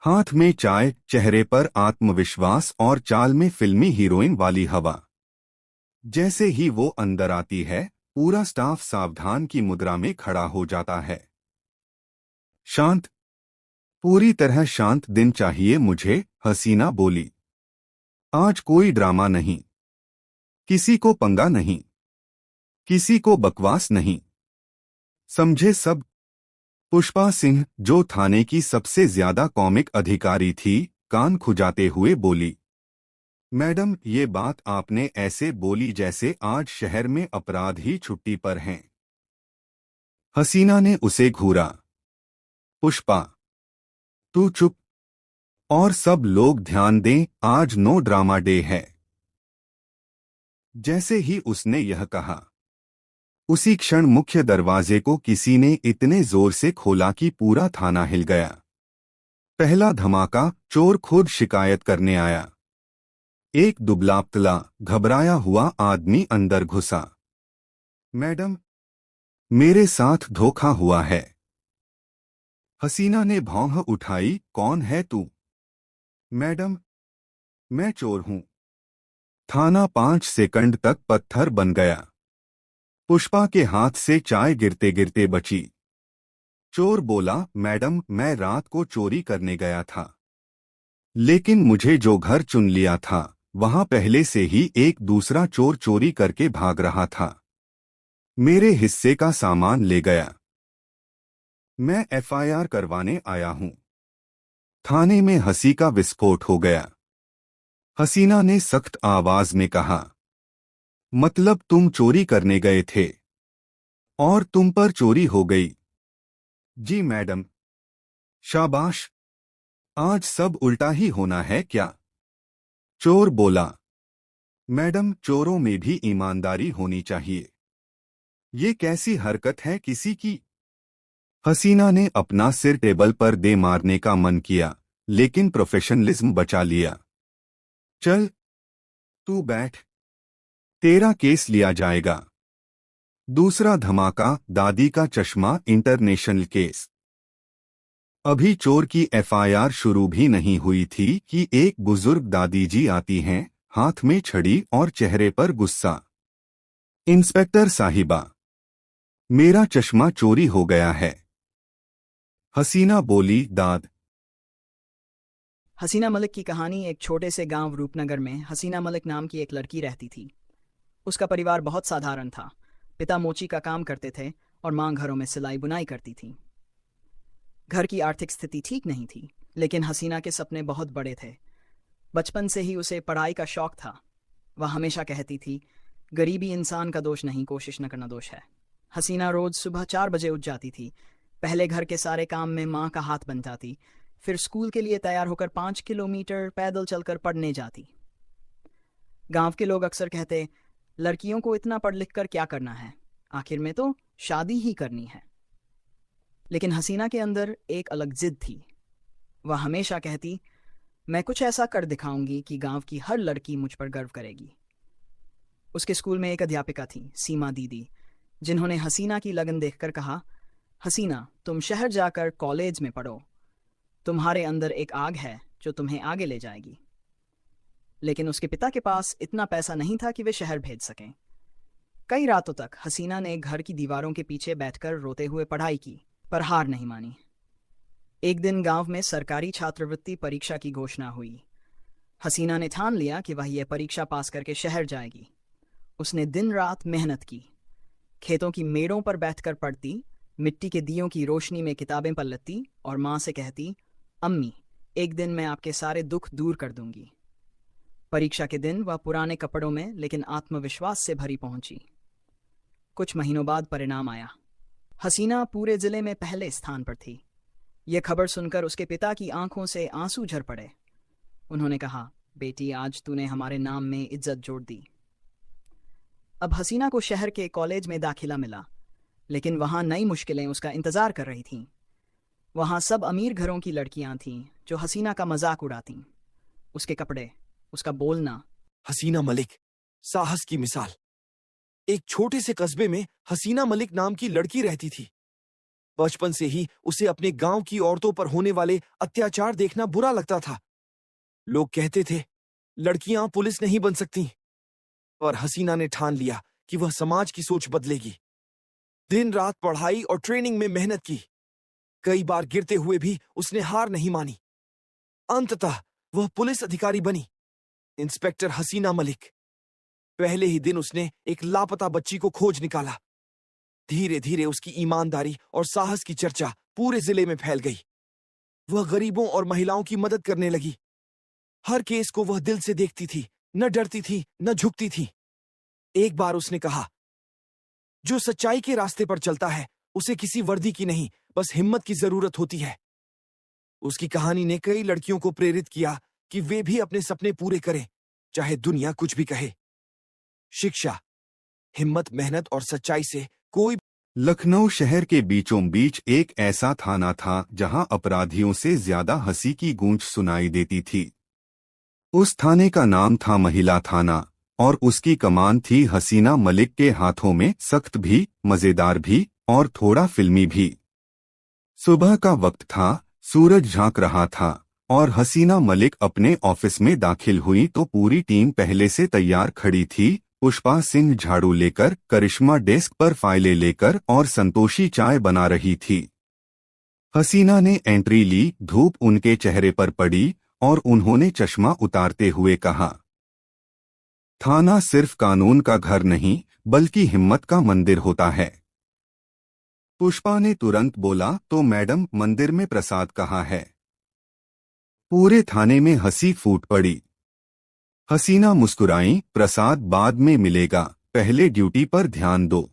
हाथ में चाय, चेहरे पर आत्मविश्वास और चाल में फिल्मी हीरोइन वाली हवा। जैसे ही वो अंदर आती है, पूरा स्टाफ सावधान की मुद्रा में खड़ा हो जाता है। शांत, पूरी तरह शांत दिन चाहिए मुझे, हसीना बोली। आज कोई ड्रामा नहीं, किसी को पंगा नहीं, किसी को बकवास नहीं, समझे सब? पुष्पा सिंह, जो थाने की सबसे ज्यादा कॉमिक अधिकारी थी, कान खुजाते हुए बोली, मैडम ये बात आपने ऐसे बोली जैसे आज शहर में अपराध ही छुट्टी पर हैं। हसीना ने उसे घूरा। पुष्पा, तू चुप, और सब लोग ध्यान दें, आज नो ड्रामा डे है। जैसे ही उसने यह कहा, उसी क्षण मुख्य दरवाजे को किसी ने इतने जोर से खोला कि पूरा थाना हिल गया। पहला धमाका, चोर खुद शिकायत करने आया। एक दुबला-पतला, घबराया हुआ आदमी अंदर घुसा। मैडम, मेरे साथ धोखा हुआ है। हसीना ने भौं उठाई, कौन है तू? मैडम, मैं चोर हूं। थाना 5 सेकंड तक पत्थर बन गया। पुष्पा के हाथ से चाय गिरते गिरते बची। चोर बोला, मैडम मैं रात को चोरी करने गया था, लेकिन मुझे जो घर चुन लिया था वहां पहले से ही एक दूसरा चोर चोरी करके भाग रहा था। मेरे हिस्से का सामान ले गया। मैं एफआईआर करवाने आया हूं। थाने में हंसी का विस्फोट हो गया। हसीना ने सख्त आवाज में कहा, मतलब तुम चोरी करने गए थे और तुम पर चोरी हो गई? जी मैडम। शाबाश, आज सब उल्टा ही होना है क्या? चोर बोला, मैडम चोरों में भी ईमानदारी होनी चाहिए। ये कैसी हरकत है किसी की? हसीना ने अपना सिर टेबल पर दे मारने का मन किया, लेकिन प्रोफेशनलिज्म बचा लिया। चल, तू बैठ, तेरा केस लिया जाएगा। दूसरा धमाका, दादी का चश्मा इंटरनेशनल केस। अभी चोर की एफआईआर शुरू भी नहीं हुई थी कि एक बुजुर्ग दादी जी आती हैं, हाथ में छड़ी और चेहरे पर गुस्सा। इंस्पेक्टर साहिबा, मेरा चश्मा चोरी हो गया है। हसीना बोली, दाद। हसीना मलिक की कहानी। एक छोटे से गांव रूपनगर में हसीना मलिक नाम की एक लड़की रहती थी। उसका परिवार बहुत साधारण था। पिता मोची का काम करते थे और मां घरों में सिलाई बुनाई करती थी। घर की आर्थिक स्थिति ठीक नहीं थी, लेकिन हसीना के सपने बहुत बड़े थे। बचपन से ही उसे पढ़ाई का शौक था। वह हमेशा कहती थी, गरीबी इंसान का दोष नहीं, कोशिश न करना दोष है। हसीना रोज सुबह 4 बजे उठ जाती थी। पहले घर के सारे काम में माँ का हाथ बन जाती, फिर स्कूल के लिए तैयार होकर 5 किलोमीटर पैदल चलकर पढ़ने जाती। गांव के लोग अक्सर कहते, लड़कियों को इतना पढ़ लिख कर क्या करना है, आखिर में तो शादी ही करनी है। लेकिन हसीना के अंदर एक अलग जिद थी। वह हमेशा कहती, मैं कुछ ऐसा कर दिखाऊंगी कि गांव की हर लड़की मुझ पर गर्व करेगी। उसके स्कूल में एक अध्यापिका थी, सीमा दीदी, जिन्होंने हसीना की लगन देखकर कहा, हसीना, तुम शहर जाकर कॉलेज में पढ़ो। तुम्हारे अंदर एक आग है जो तुम्हें आगे ले जाएगी। लेकिन उसके पिता के पास इतना पैसा नहीं था कि वे शहर भेज सकें। कई रातों तक हसीना ने घर की दीवारों के पीछे बैठकर रोते हुए पढ़ाई की, पर हार नहीं मानी। एक दिन गांव में सरकारी छात्रवृत्ति परीक्षा की घोषणा हुई। हसीना ने ठान लिया कि वह यह परीक्षा पास करके शहर जाएगी। उसने दिन रात मेहनत की, खेतों की मेड़ों पर बैठकर पढ़ती, मिट्टी के दियों की रोशनी में किताबें पलटती और माँ से कहती, अम्मी, एक दिन मैं आपके सारे दुख दूर कर दूंगी। परीक्षा के दिन वह पुराने कपड़ों में लेकिन आत्मविश्वास से भरी पहुंची। कुछ महीनों बाद परिणाम आया। हसीना पूरे जिले में पहले स्थान पर थी। यह खबर सुनकर उसके पिता की आंखों से आंसू झर पड़े। उन्होंने कहा, बेटी, आज तूने हमारे नाम में इज्जत जोड़ दी। अब हसीना को शहर के कॉलेज में दाखिला मिला, लेकिन वहां नई मुश्किलें उसका इंतजार कर रही थीं। वहां सब अमीर घरों की लड़कियां थीं जो हसीना का मजाक उड़ातीं। उसके कपड़े, उसका बोलना। हसीना मलिक, साहस की मिसाल। एक छोटे से कस्बे में हसीना मलिक नाम की लड़की रहती थी। बचपन से ही उसे अपने गांव की औरतों पर होने वाले अत्याचार देखना बुरा लगता था। लोग कहते थे, लड़कियां पुलिस नहीं बन सकती। पर हसीना ने ठान लिया कि वह समाज की सोच बदलेगी। दिन रात पढ़ाई और ट्रेनिंग में मेहनत की। कई बार गिरते हुए भी उसने हार नहीं मानी। अंततः वह पुलिस अधिकारी बनी, इंस्पेक्टर हसीना मलिक। पहले ही दिन उसने एक लापता बच्ची को खोज निकाला। धीरे धीरे उसकी ईमानदारी और साहस की चर्चा पूरे जिले में फैल गई। वह गरीबों और महिलाओं की मदद करने लगी। हर केस को वह दिल से देखती थी, न डरती थी, न झुकती थी। एक बार उसने कहा, जो सच्चाई के रास्ते पर चलता है उसे किसी वर्दी की नहीं, बस हिम्मत की जरूरत होती है। उसकी कहानी ने कई लड़कियों को प्रेरित किया कि वे भी अपने सपने पूरे करें, चाहे दुनिया कुछ भी कहे। शिक्षा, हिम्मत, मेहनत और सच्चाई से कोई। लखनऊ शहर के बीचों बीच एक ऐसा थाना था जहां अपराधियों से ज्यादा हंसी की गूंज सुनाई देती थी। उस थाने का नाम था महिला थाना और उसकी कमान थी हसीना मलिक के हाथों में, सख्त भी, मजेदार भी और थोड़ा फिल्मी भी। सुबह का वक्त था, सूरज झांक रहा था और हसीना मलिक अपने ऑफिस में दाखिल हुई तो पूरी टीम पहले से तैयार खड़ी थी। पुष्पा सिंह झाड़ू लेकर, करिश्मा डेस्क पर फाइलें लेकर और संतोषी चाय बना रही थी। हसीना ने एंट्री ली, धूप उनके चेहरे पर पड़ी और उन्होंने चश्मा उतारते हुए कहा, थाना सिर्फ कानून का घर नहीं बल्कि हिम्मत का मंदिर होता है। पुष्पा ने तुरंत बोला, तो मैडम, मंदिर में प्रसाद कहाँ है? पूरे थाने में हंसी फूट पड़ी। हसीना मुस्कुराई, प्रसाद बाद में मिलेगा, पहले ड्यूटी पर ध्यान दो।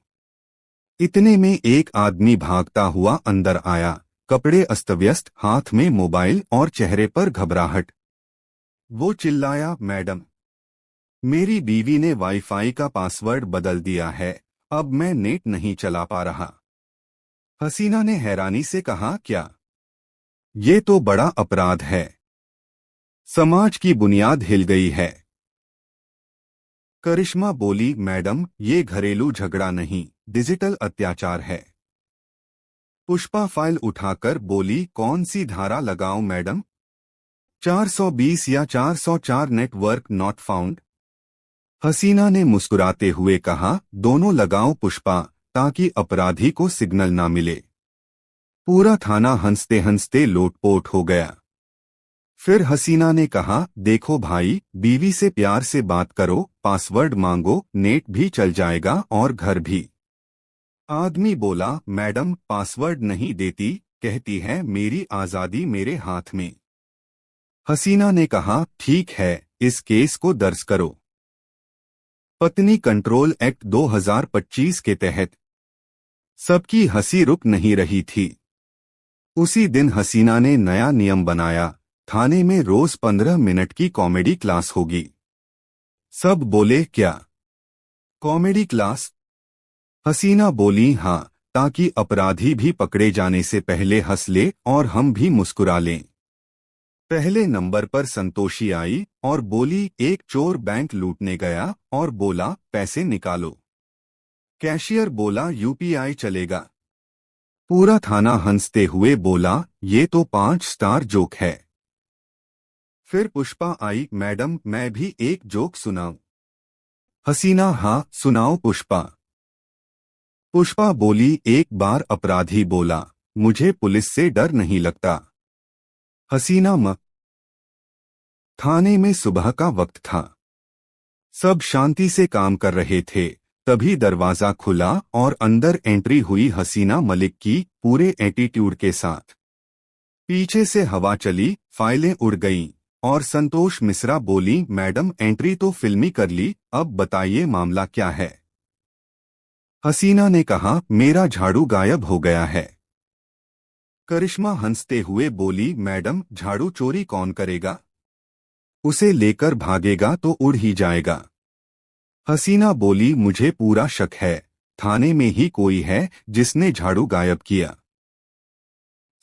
इतने में एक आदमी भागता हुआ अंदर आया, कपड़े अस्तव्यस्त, हाथ में मोबाइल और चेहरे पर घबराहट। वो चिल्लाया, मैडम, मेरी बीवी ने वाईफाई का पासवर्ड बदल दिया है, अब मैं नेट नहीं चला पा रहा। हसीना ने हैरानी से कहा, क्या? ये तो बड़ा अपराध है। समाज की बुनियाद हिल गई है। करिश्मा बोली, मैडम, ये घरेलू झगड़ा नहीं, डिजिटल अत्याचार है। पुष्पा फाइल उठाकर बोली, कौन सी धारा लगाऊं मैडम? 420 या 404 नेटवर्क नॉट फाउंड? हसीना ने मुस्कुराते हुए कहा, दोनों लगाओ पुष्पा, ताकि अपराधी को सिग्नल ना मिले। पूरा थाना हंसते हंसते लोटपोट हो गया। फिर हसीना ने कहा, देखो भाई, बीवी से प्यार से बात करो, पासवर्ड मांगो, नेट भी चल जाएगा और घर भी। आदमी बोला, मैडम, पासवर्ड नहीं देती, कहती है मेरी आजादी मेरे हाथ में। हसीना ने कहा, ठीक है, इस केस को दर्ज करो। पत्नी कंट्रोल एक्ट 2025 के तहत। सबकी हंसी रुक नहीं रही थी। उसी दिन हसीना ने नया नियम बनाया, थाने में रोज 15 मिनट की कॉमेडी क्लास होगी। सब बोले, क्या कॉमेडी क्लास? हसीना बोली, हाँ, ताकि अपराधी भी पकड़े जाने से पहले हंस ले और हम भी मुस्कुरा लें। पहले नंबर पर संतोषी आई और बोली, एक चोर बैंक लूटने गया और बोला, पैसे निकालो। कैशियर बोला, यूपीआई चलेगा। पूरा थाना हंसते हुए बोला, ये तो 5 स्टार जोक है। फिर पुष्पा आई, मैडम मैं भी एक जोक सुनाऊं? हसीना, हाँ सुनाओ पुष्पा। पुष्पा बोली, एक बार अपराधी बोला, मुझे पुलिस से डर नहीं लगता। हसीना, थाने में सुबह का वक्त था। सब शांति से काम कर रहे थे। तभी दरवाजा खुला और अंदर एंट्री हुई हसीना मलिक की, पूरे एटीट्यूड के साथ। पीछे से हवा चली, फाइलें उड़ गईं और संतोष मिश्रा बोली, मैडम एंट्री तो फिल्मी कर ली, अब बताइए मामला क्या है। हसीना ने कहा, मेरा झाड़ू गायब हो गया है। करिश्मा हंसते हुए बोली, मैडम झाड़ू चोरी कौन करेगा? उसे लेकर भागेगा तो उड़ ही जाएगा। हसीना बोली, मुझे पूरा शक है, थाने में ही कोई है जिसने झाड़ू गायब किया।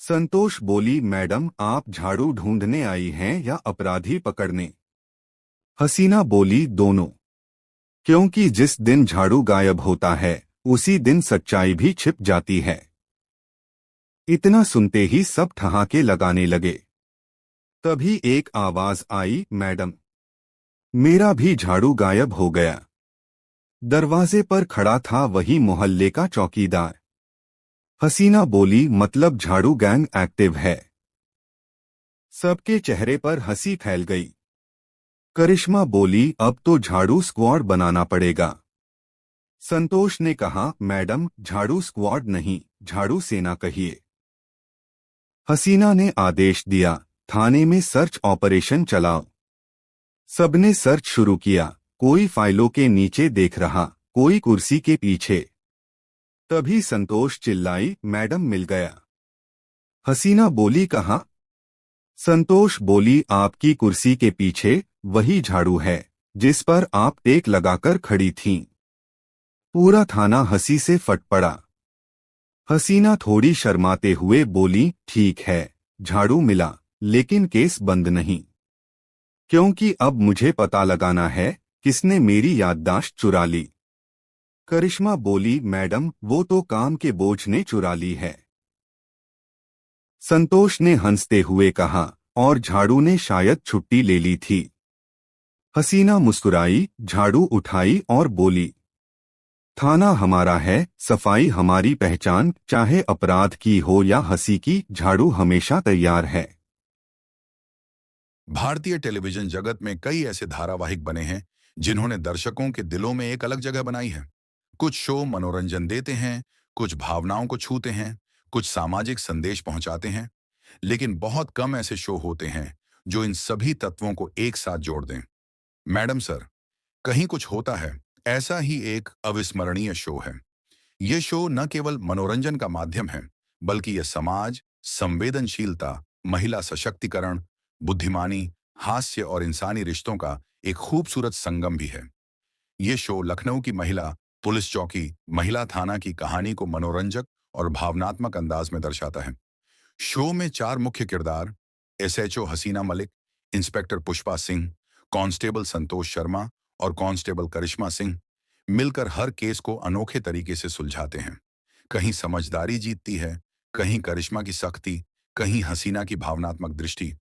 संतोष बोली, मैडम आप झाड़ू ढूंढने आई हैं या अपराधी पकड़ने? हसीना बोली, दोनों। क्योंकि जिस दिन झाड़ू गायब होता है उसी दिन सच्चाई भी छिप जाती है। इतना सुनते ही सब ठहाके लगाने लगे। तभी एक आवाज आई, मैडम मेरा भी झाड़ू गायब हो गया। दरवाजे पर खड़ा था वही मोहल्ले का चौकीदार। हसीना बोली, मतलब झाड़ू गैंग एक्टिव है? सबके चेहरे पर हंसी फैल गई। करिश्मा बोली, अब तो झाड़ू स्क्वाड बनाना पड़ेगा। संतोष ने कहा, मैडम झाड़ू स्क्वाड नहीं, झाड़ू सेना कहिए। हसीना ने आदेश दिया, थाने में सर्च ऑपरेशन चलाओ। सबने सर्च शुरू किया। कोई फाइलों के नीचे देख रहा, कोई कुर्सी के पीछे। तभी संतोष चिल्लाई, मैडम मिल गया। हसीना बोली, कहाँ? संतोष बोली, आपकी कुर्सी के पीछे वही झाड़ू है जिस पर आप टेक लगाकर खड़ी थीं। पूरा थाना हंसी से फट पड़ा। हसीना थोड़ी शर्माते हुए बोली, ठीक है झाड़ू मिला, लेकिन केस बंद नहीं, क्योंकि अब मुझे पता लगाना है किसने मेरी याददाश्त चुरा ली। करिश्मा बोली, मैडम वो तो काम के बोझ ने चुरा ली है। संतोष ने हंसते हुए कहा, और झाड़ू ने शायद छुट्टी ले ली थी। हसीना मुस्कुराई, झाड़ू उठाई और बोली, थाना हमारा है, सफाई हमारी पहचान, चाहे अपराध की हो या हंसी की, झाड़ू हमेशा तैयार है। भारतीय टेलीविजन जगत में कई ऐसे धारावाहिक बने हैं जिन्होंने दर्शकों के दिलों में एक अलग जगह बनाई है। कुछ शो मनोरंजन देते हैं, कुछ भावनाओं को छूते हैं, कुछ सामाजिक संदेश पहुंचाते हैं, लेकिन बहुत कम ऐसे शो होते हैं जो इन सभी तत्वों को एक साथ जोड़ दें। मैडम सर, कहीं कुछ होता है ऐसा ही एक अविस्मरणीय शो है। ये शो न केवल मनोरंजन का माध्यम है, बल्कि यह समाज, संवेदनशीलता, महिला सशक्तिकरण, बुद्धिमानी, हास्य और इंसानी रिश्तों का एक खूबसूरत संगम भी है। ये शो लखनऊ की महिला पुलिस चौकी, महिला थाना की कहानी को मनोरंजक और भावनात्मक अंदाज में दर्शाता है। शो में 4 मुख्य किरदार, एसएचओ हसीना मलिक, इंस्पेक्टर पुष्पा सिंह, कांस्टेबल संतोष शर्मा और कांस्टेबल करिश्मा सिंह, मिलकर हर केस को अनोखे तरीके से सुलझाते हैं। कहीं समझदारी जीतती है, कहीं करिश्मा की सख्ती, कहीं हसीना की भावनात्मक दृष्टि,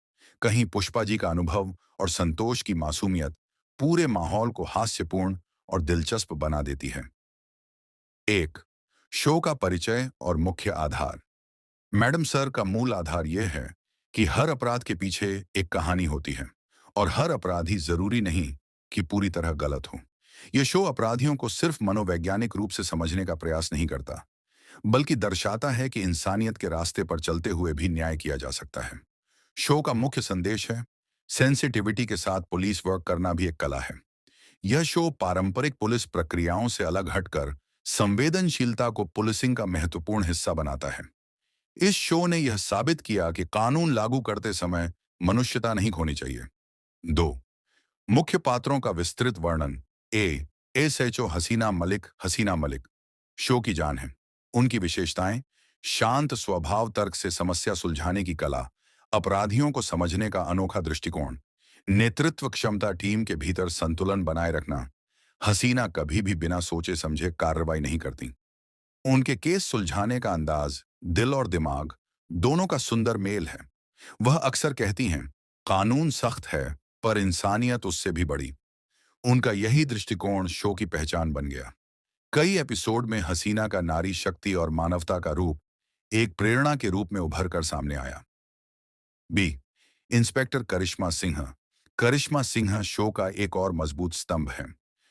कहीं पुष्पा जी का अनुभव और संतोष की मासूमियत पूरे माहौल को हास्यपूर्ण और दिलचस्प बना देती है। 1. शो का परिचय और मुख्य आधार। मैडम सर का मूल आधार यह है कि हर अपराध के पीछे एक कहानी होती है और हर अपराधी जरूरी नहीं कि पूरी तरह गलत हो। यह शो अपराधियों को सिर्फ मनोवैज्ञानिक रूप से समझने का प्रयास नहीं करता, बल्कि दर्शाता है कि इंसानियत के रास्ते पर चलते हुए भी न्याय किया जा सकता है। शो का मुख्य संदेश है, सेंसिटिविटी के साथ पुलिस वर्क करना भी एक कला है। यह शो पारंपरिक पुलिस प्रक्रियाओं से अलग हटकर संवेदनशीलता को पुलिसिंग का महत्वपूर्ण हिस्सा बनाता है। इस शो ने यह साबित किया कि कानून लागू करते समय मनुष्यता नहीं खोनी चाहिए। 2. मुख्य पात्रों का विस्तृत वर्णन। एसएचओ हसीना मलिक। हसीना मलिक शो की जान है। उनकी विशेषताएं, शांत स्वभाव, तर्क से समस्या सुलझाने की कला, अपराधियों को समझने का अनोखा दृष्टिकोण, नेतृत्व क्षमता, टीम के भीतर संतुलन बनाए रखना। हसीना कभी भी बिना सोचे समझे कार्रवाई नहीं करती। उनके केस सुलझाने का अंदाज, दिल और दिमाग दोनों का सुंदर मेल है। वह अक्सर कहती हैं, कानून सख्त है पर इंसानियत उससे भी बड़ी। उनका यही दृष्टिकोण शो की पहचान बन गया। कई एपिसोड में हसीना का नारी शक्ति और मानवता का रूप एक प्रेरणा के रूप में उभर कर सामने आया। बी, इंस्पेक्टर करिश्मा सिंह। करिश्मा सिंह शो का एक और मजबूत स्तंभ है।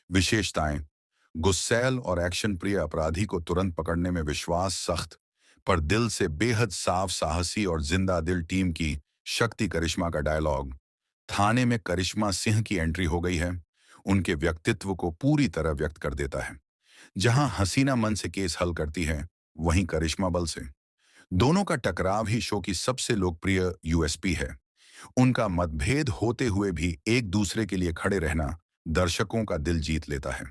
विशेषताएं, गुस्सैल और एक्शन प्रिय अपराधी को तुरंत पकड़ने में विश्वास, सख्त पर दिल से बेहद साफ, साहसी और जिंदा दिल टीम की शक्ति। करिश्मा का डायलॉग, थाने में करिश्मा सिंह की एंट्री हो गई है, उनके व्यक्तित्व को पूरी तरह व्यक्त कर देता है। जहां हसीना मन से केस हल करती है, वहीं करिश्मा बल से। दोनों का टकराव ही शो की सबसे लोकप्रिय यूएसपी है। उनका मतभेद होते हुए भी एक दूसरे के लिए खड़े रहना दर्शकों का दिल जीत लेता है।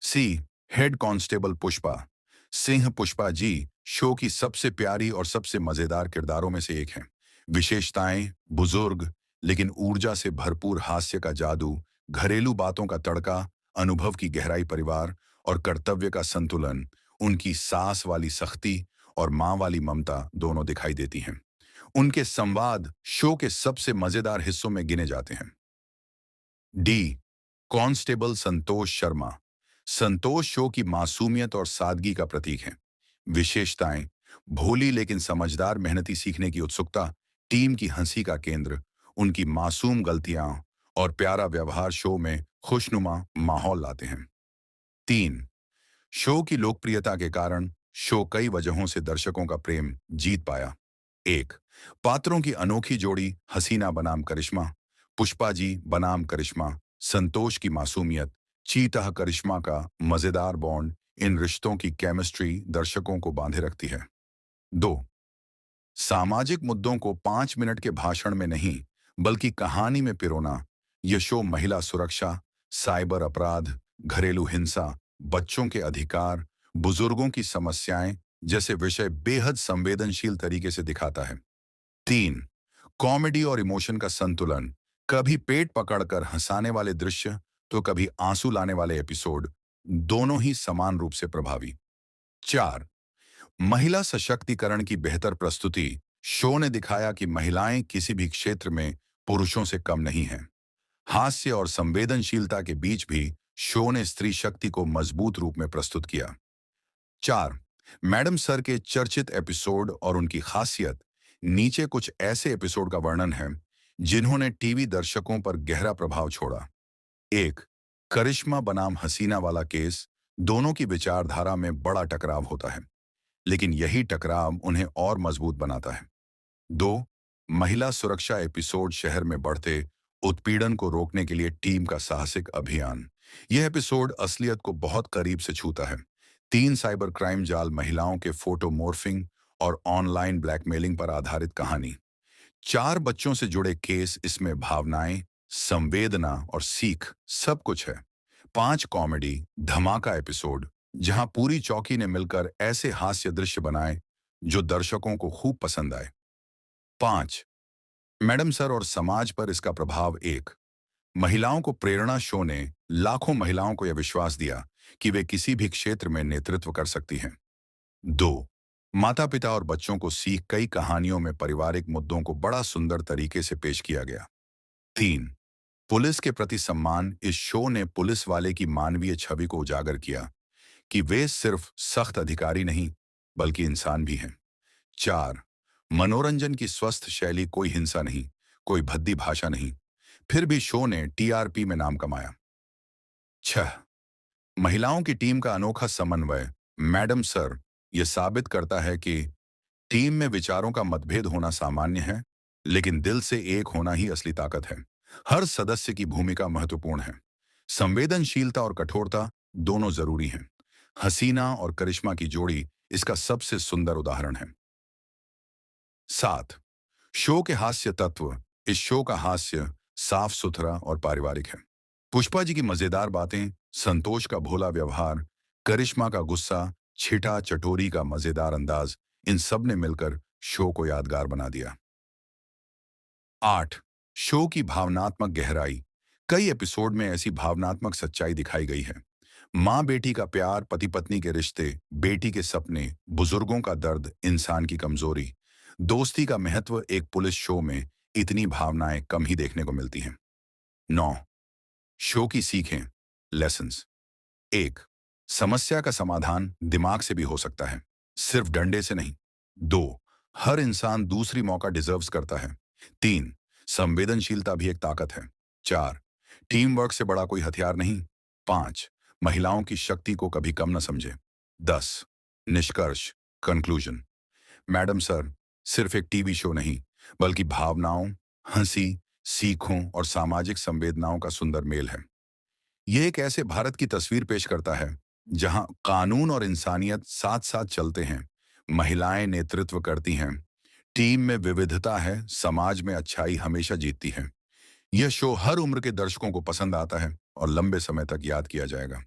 सी, head constable Pushpa Singh. Pushpa ji show की सबसे प्यारी और सबसे मजेदार किरदारों में से एक हैं। विशेषताएं, बुजुर्ग लेकिन ऊर्जा से भरपूर हास्य का जादू, घरेलू बातों का तड़का, अनुभव की गहराई, परिवार और कर्तव्य का संतुलन। उनकी सास वाली सख्ती और माँ वाली ममता दोनों दिखाई देती हैं। उनके संवाद शो के सबसे मजेदार हिस्सों में गिने जाते हैं। D, constable Santosh Sharma. संतोष शो की मासूमियत और सादगी का प्रतीक है। विशेषताएं, भोली लेकिन समझदार, मेहनती, सीखने की उत्सुकता, टीम की हंसी का केंद्र। उनकी मासूम गलतियां और प्यारा व्यवहार शो में खुशनुमा माहौल लाते हैं। 3, शो की लोकप्रियता के कारण शो कई वजहों से दर्शकों का प्रेम जीत पाया। 1, पात्रों की अनोखी जोड़ी, हसीना बनाम करिश्मा, पुष्पा जी बनाम करिश्मा, संतोष की मासूमियत, चीता करिश्मा का मजेदार बॉन्ड। इन रिश्तों की केमिस्ट्री दर्शकों को बांधे रखती है। 2, सामाजिक मुद्दों को 5 मिनट के भाषण में नहीं बल्कि कहानी में पिरोना। यह शो महिला सुरक्षा, साइबर अपराध, घरेलू हिंसा, बच्चों के अधिकार, बुजुर्गों की समस्याएं जैसे विषय बेहद संवेदनशील तरीके से दिखाता है। 3, कॉमेडी और इमोशन का संतुलन, कभी पेट पकड़कर हंसाने वाले दृश्य तो कभी आंसू लाने वाले एपिसोड, दोनों ही समान रूप से प्रभावी। 4, महिला सशक्तिकरण की बेहतर प्रस्तुति। शो ने दिखाया कि महिलाएं किसी भी क्षेत्र में पुरुषों से कम नहीं हैं। हास्य और संवेदनशीलता के बीच भी शो ने स्त्री शक्ति को मजबूत रूप में प्रस्तुत किया। 4, मैडम सर के चर्चित एपिसोड और उनकी खासियत। नीचे कुछ ऐसे एपिसोड का वर्णन है जिन्होंने टीवी दर्शकों पर गहरा प्रभाव छोड़ा। 1, करिश्मा बनाम हसीना वाला केस। दोनों की विचारधारा में बड़ा टकराव होता है, लेकिन यही टकराव उन्हें और मजबूत बनाता है। 2, महिला सुरक्षा एपिसोड, शहर में बढ़ते उत्पीड़न को रोकने के लिए टीम का साहसिक अभियान। यह एपिसोड असलियत को बहुत करीब से छूता है। 3, साइबर क्राइम जाल, महिलाओं के फोटो मॉर्फिंग और ऑनलाइन ब्लैकमेलिंग पर आधारित कहानी। 4, बच्चों से जुड़े केस, इसमें भावनाएं, संवेदना और सीख सब कुछ है। 5, कॉमेडी धमाका एपिसोड, जहां पूरी चौकी ने मिलकर ऐसे हास्य दृश्य बनाए जो दर्शकों को खूब पसंद आए। 5, मैडम सर और समाज पर इसका प्रभाव। 1, महिलाओं को प्रेरणा। शो ने लाखों महिलाओं को यह विश्वास दिया कि वे किसी भी क्षेत्र में नेतृत्व कर सकती हैं। 2, माता पिता और बच्चों को सीख। कई कहानियों में पारिवारिक मुद्दों को बड़ा सुंदर तरीके से पेश किया गया। 3, पुलिस के प्रति सम्मान। इस शो ने पुलिस वाले की मानवीय छवि को उजागर किया कि वे सिर्फ सख्त अधिकारी नहीं बल्कि इंसान भी हैं। 4, मनोरंजन की स्वस्थ शैली, कोई हिंसा नहीं, कोई भद्दी भाषा नहीं, फिर भी शो ने टीआरपी में नाम कमाया। 6, महिलाओं की टीम का अनोखा समन्वय। मैडम सर यह साबित करता है कि टीम में विचारों का मतभेद होना सामान्य है, लेकिन दिल से एक होना ही असली ताकत है। हर सदस्य की भूमिका महत्वपूर्ण है। संवेदनशीलता और कठोरता दोनों जरूरी हैं। हसीना और करिश्मा की जोड़ी इसका सबसे सुंदर उदाहरण है। 7, शो के हास्य तत्व। इस शो का हास्य साफ सुथरा और पारिवारिक है। पुष्पा जी की मजेदार बातें, संतोष का भोला व्यवहार, करिश्मा का गुस्सा, छिटा चटोरी का मजेदार अंदाज, इन सब ने मिलकर शो को यादगार बना दिया। 8. शो की भावनात्मक गहराई। कई एपिसोड में ऐसी भावनात्मक सच्चाई दिखाई गई है। माँ बेटी का प्यार, पति पत्नी के रिश्ते, बेटी के सपने, बुजुर्गों का दर्द, इंसान की कमजोरी। दोस्ती का महत्व। एक पुलिस शो में इतनी भावनाएं कम ही देखने को मिलती हैं। 9. शो की सीखें, लेसन्स। 1. समस्या का समाधान दिमाग से भी हो सकता है, सिर्फ डंडे से नहीं। 2. हर इंसान दूसरी मौका डिजर्व्स करता है। 3. संवेदनशीलता भी एक ताकत है। 4. टीम वर्क से बड़ा कोई हथियार नहीं। 5. महिलाओं की शक्ति को कभी कम न समझे। 10. निष्कर्ष, कंक्लूजन। मैडम सर सिर्फ एक टीवी शो नहीं, बल्कि भावनाओं, हंसी, सीखों और सामाजिक संवेदनाओं का सुंदर मेल है। ये एक ऐसे भारत की तस्वीर पेश करता है जहां कानून और इंसानियत साथ साथ चलते हैं, महिलाएं नेतृत्व करती हैं, टीम में विविधता है, समाज में अच्छाई हमेशा जीतती है। यह शो हर उम्र के दर्शकों को पसंद आता है और लंबे समय तक याद किया जाएगा।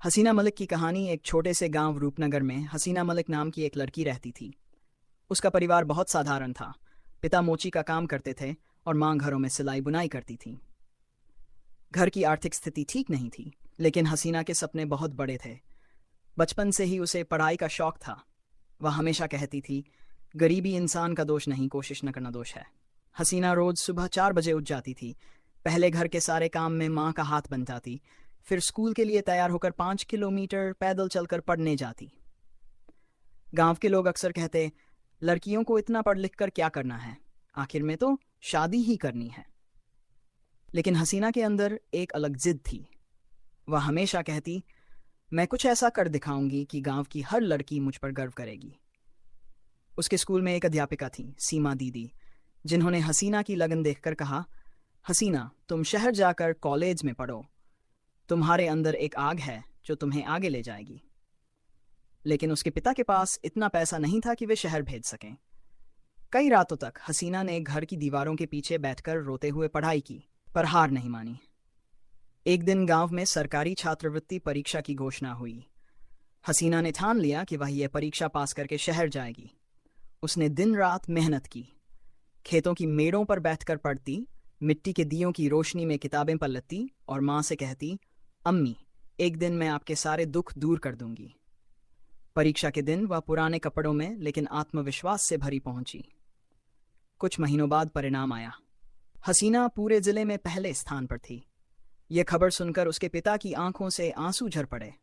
हसीना मलिक की कहानी। एक छोटे से गांव रूपनगर में हसीना मलिक नाम की एक लड़की रहती थी। उसका परिवार बहुत साधारण था। पिता मोची का काम करते थे और मां घरों में सिलाई बुनाई करती थी। घर की आर्थिक स्थिति ठीक नहीं थी, लेकिन हसीना के सपने बहुत बड़े थे। बचपन से ही उसे पढ़ाई का शौक था। वह हमेशा कहती थी, गरीबी इंसान का दोष नहीं, कोशिश न करना दोष है। हसीना रोज सुबह 4 बजे उठ जाती थी। पहले घर के सारे काम में माँ का हाथ बन जाती, फिर स्कूल के लिए तैयार होकर 5 किलोमीटर पैदल चलकर पढ़ने जाती। गांव के लोग अक्सर कहते, लड़कियों को इतना पढ़ लिख कर क्या करना है, आखिर में तो शादी ही करनी है। लेकिन हसीना के अंदर एक अलग जिद थी। वह हमेशा कहती, मैं कुछ ऐसा कर दिखाऊंगी कि गांव की हर लड़की मुझ पर गर्व करेगी। उसके स्कूल में एक अध्यापिका थी, सीमा दीदी, जिन्होंने हसीना की लगन देखकर कहा, हसीना, तुम शहर जाकर कॉलेज में पढ़ो। तुम्हारे अंदर एक आग है जो तुम्हें आगे ले जाएगी। लेकिन उसके पिता के पास इतना पैसा नहीं था कि वे शहर भेज सकें। कई रातों तक हसीना ने घर की दीवारों के पीछे बैठकर रोते हुए पढ़ाई की, पर हार नहीं मानी। एक दिन गांव में सरकारी छात्रवृत्ति परीक्षा की घोषणा हुई। हसीना ने ठान लिया कि वह यह परीक्षा पास करके शहर जाएगी। उसने दिन रात मेहनत की, खेतों की मेड़ों पर बैठकर पढ़ती, मिट्टी के दियों की रोशनी में किताबें पलटती और माँ से कहती, अम्मी, एक दिन मैं आपके सारे दुख दूर कर दूंगी। परीक्षा के दिन वह पुराने कपड़ों में लेकिन आत्मविश्वास से भरी पहुंची। कुछ महीनों बाद परिणाम आया। हसीना पूरे जिले में पहले स्थान पर थी। यह खबर सुनकर उसके पिता की आंखों से आंसू झर पड़े।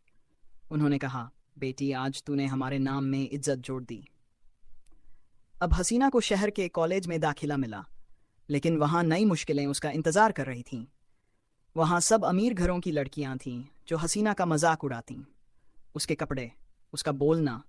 उन्होंने कहा, बेटी, आज तूने हमारे नाम में इज्जत जोड़ दी। अब हसीना को शहर के कॉलेज में दाखिला मिला, लेकिन वहां नई मुश्किलें उसका इंतजार कर रही थीं। वहां सब अमीर घरों की लड़कियां थीं जो हसीना का मजाक उड़ातीं। उसके कपड़े, उसका बोलना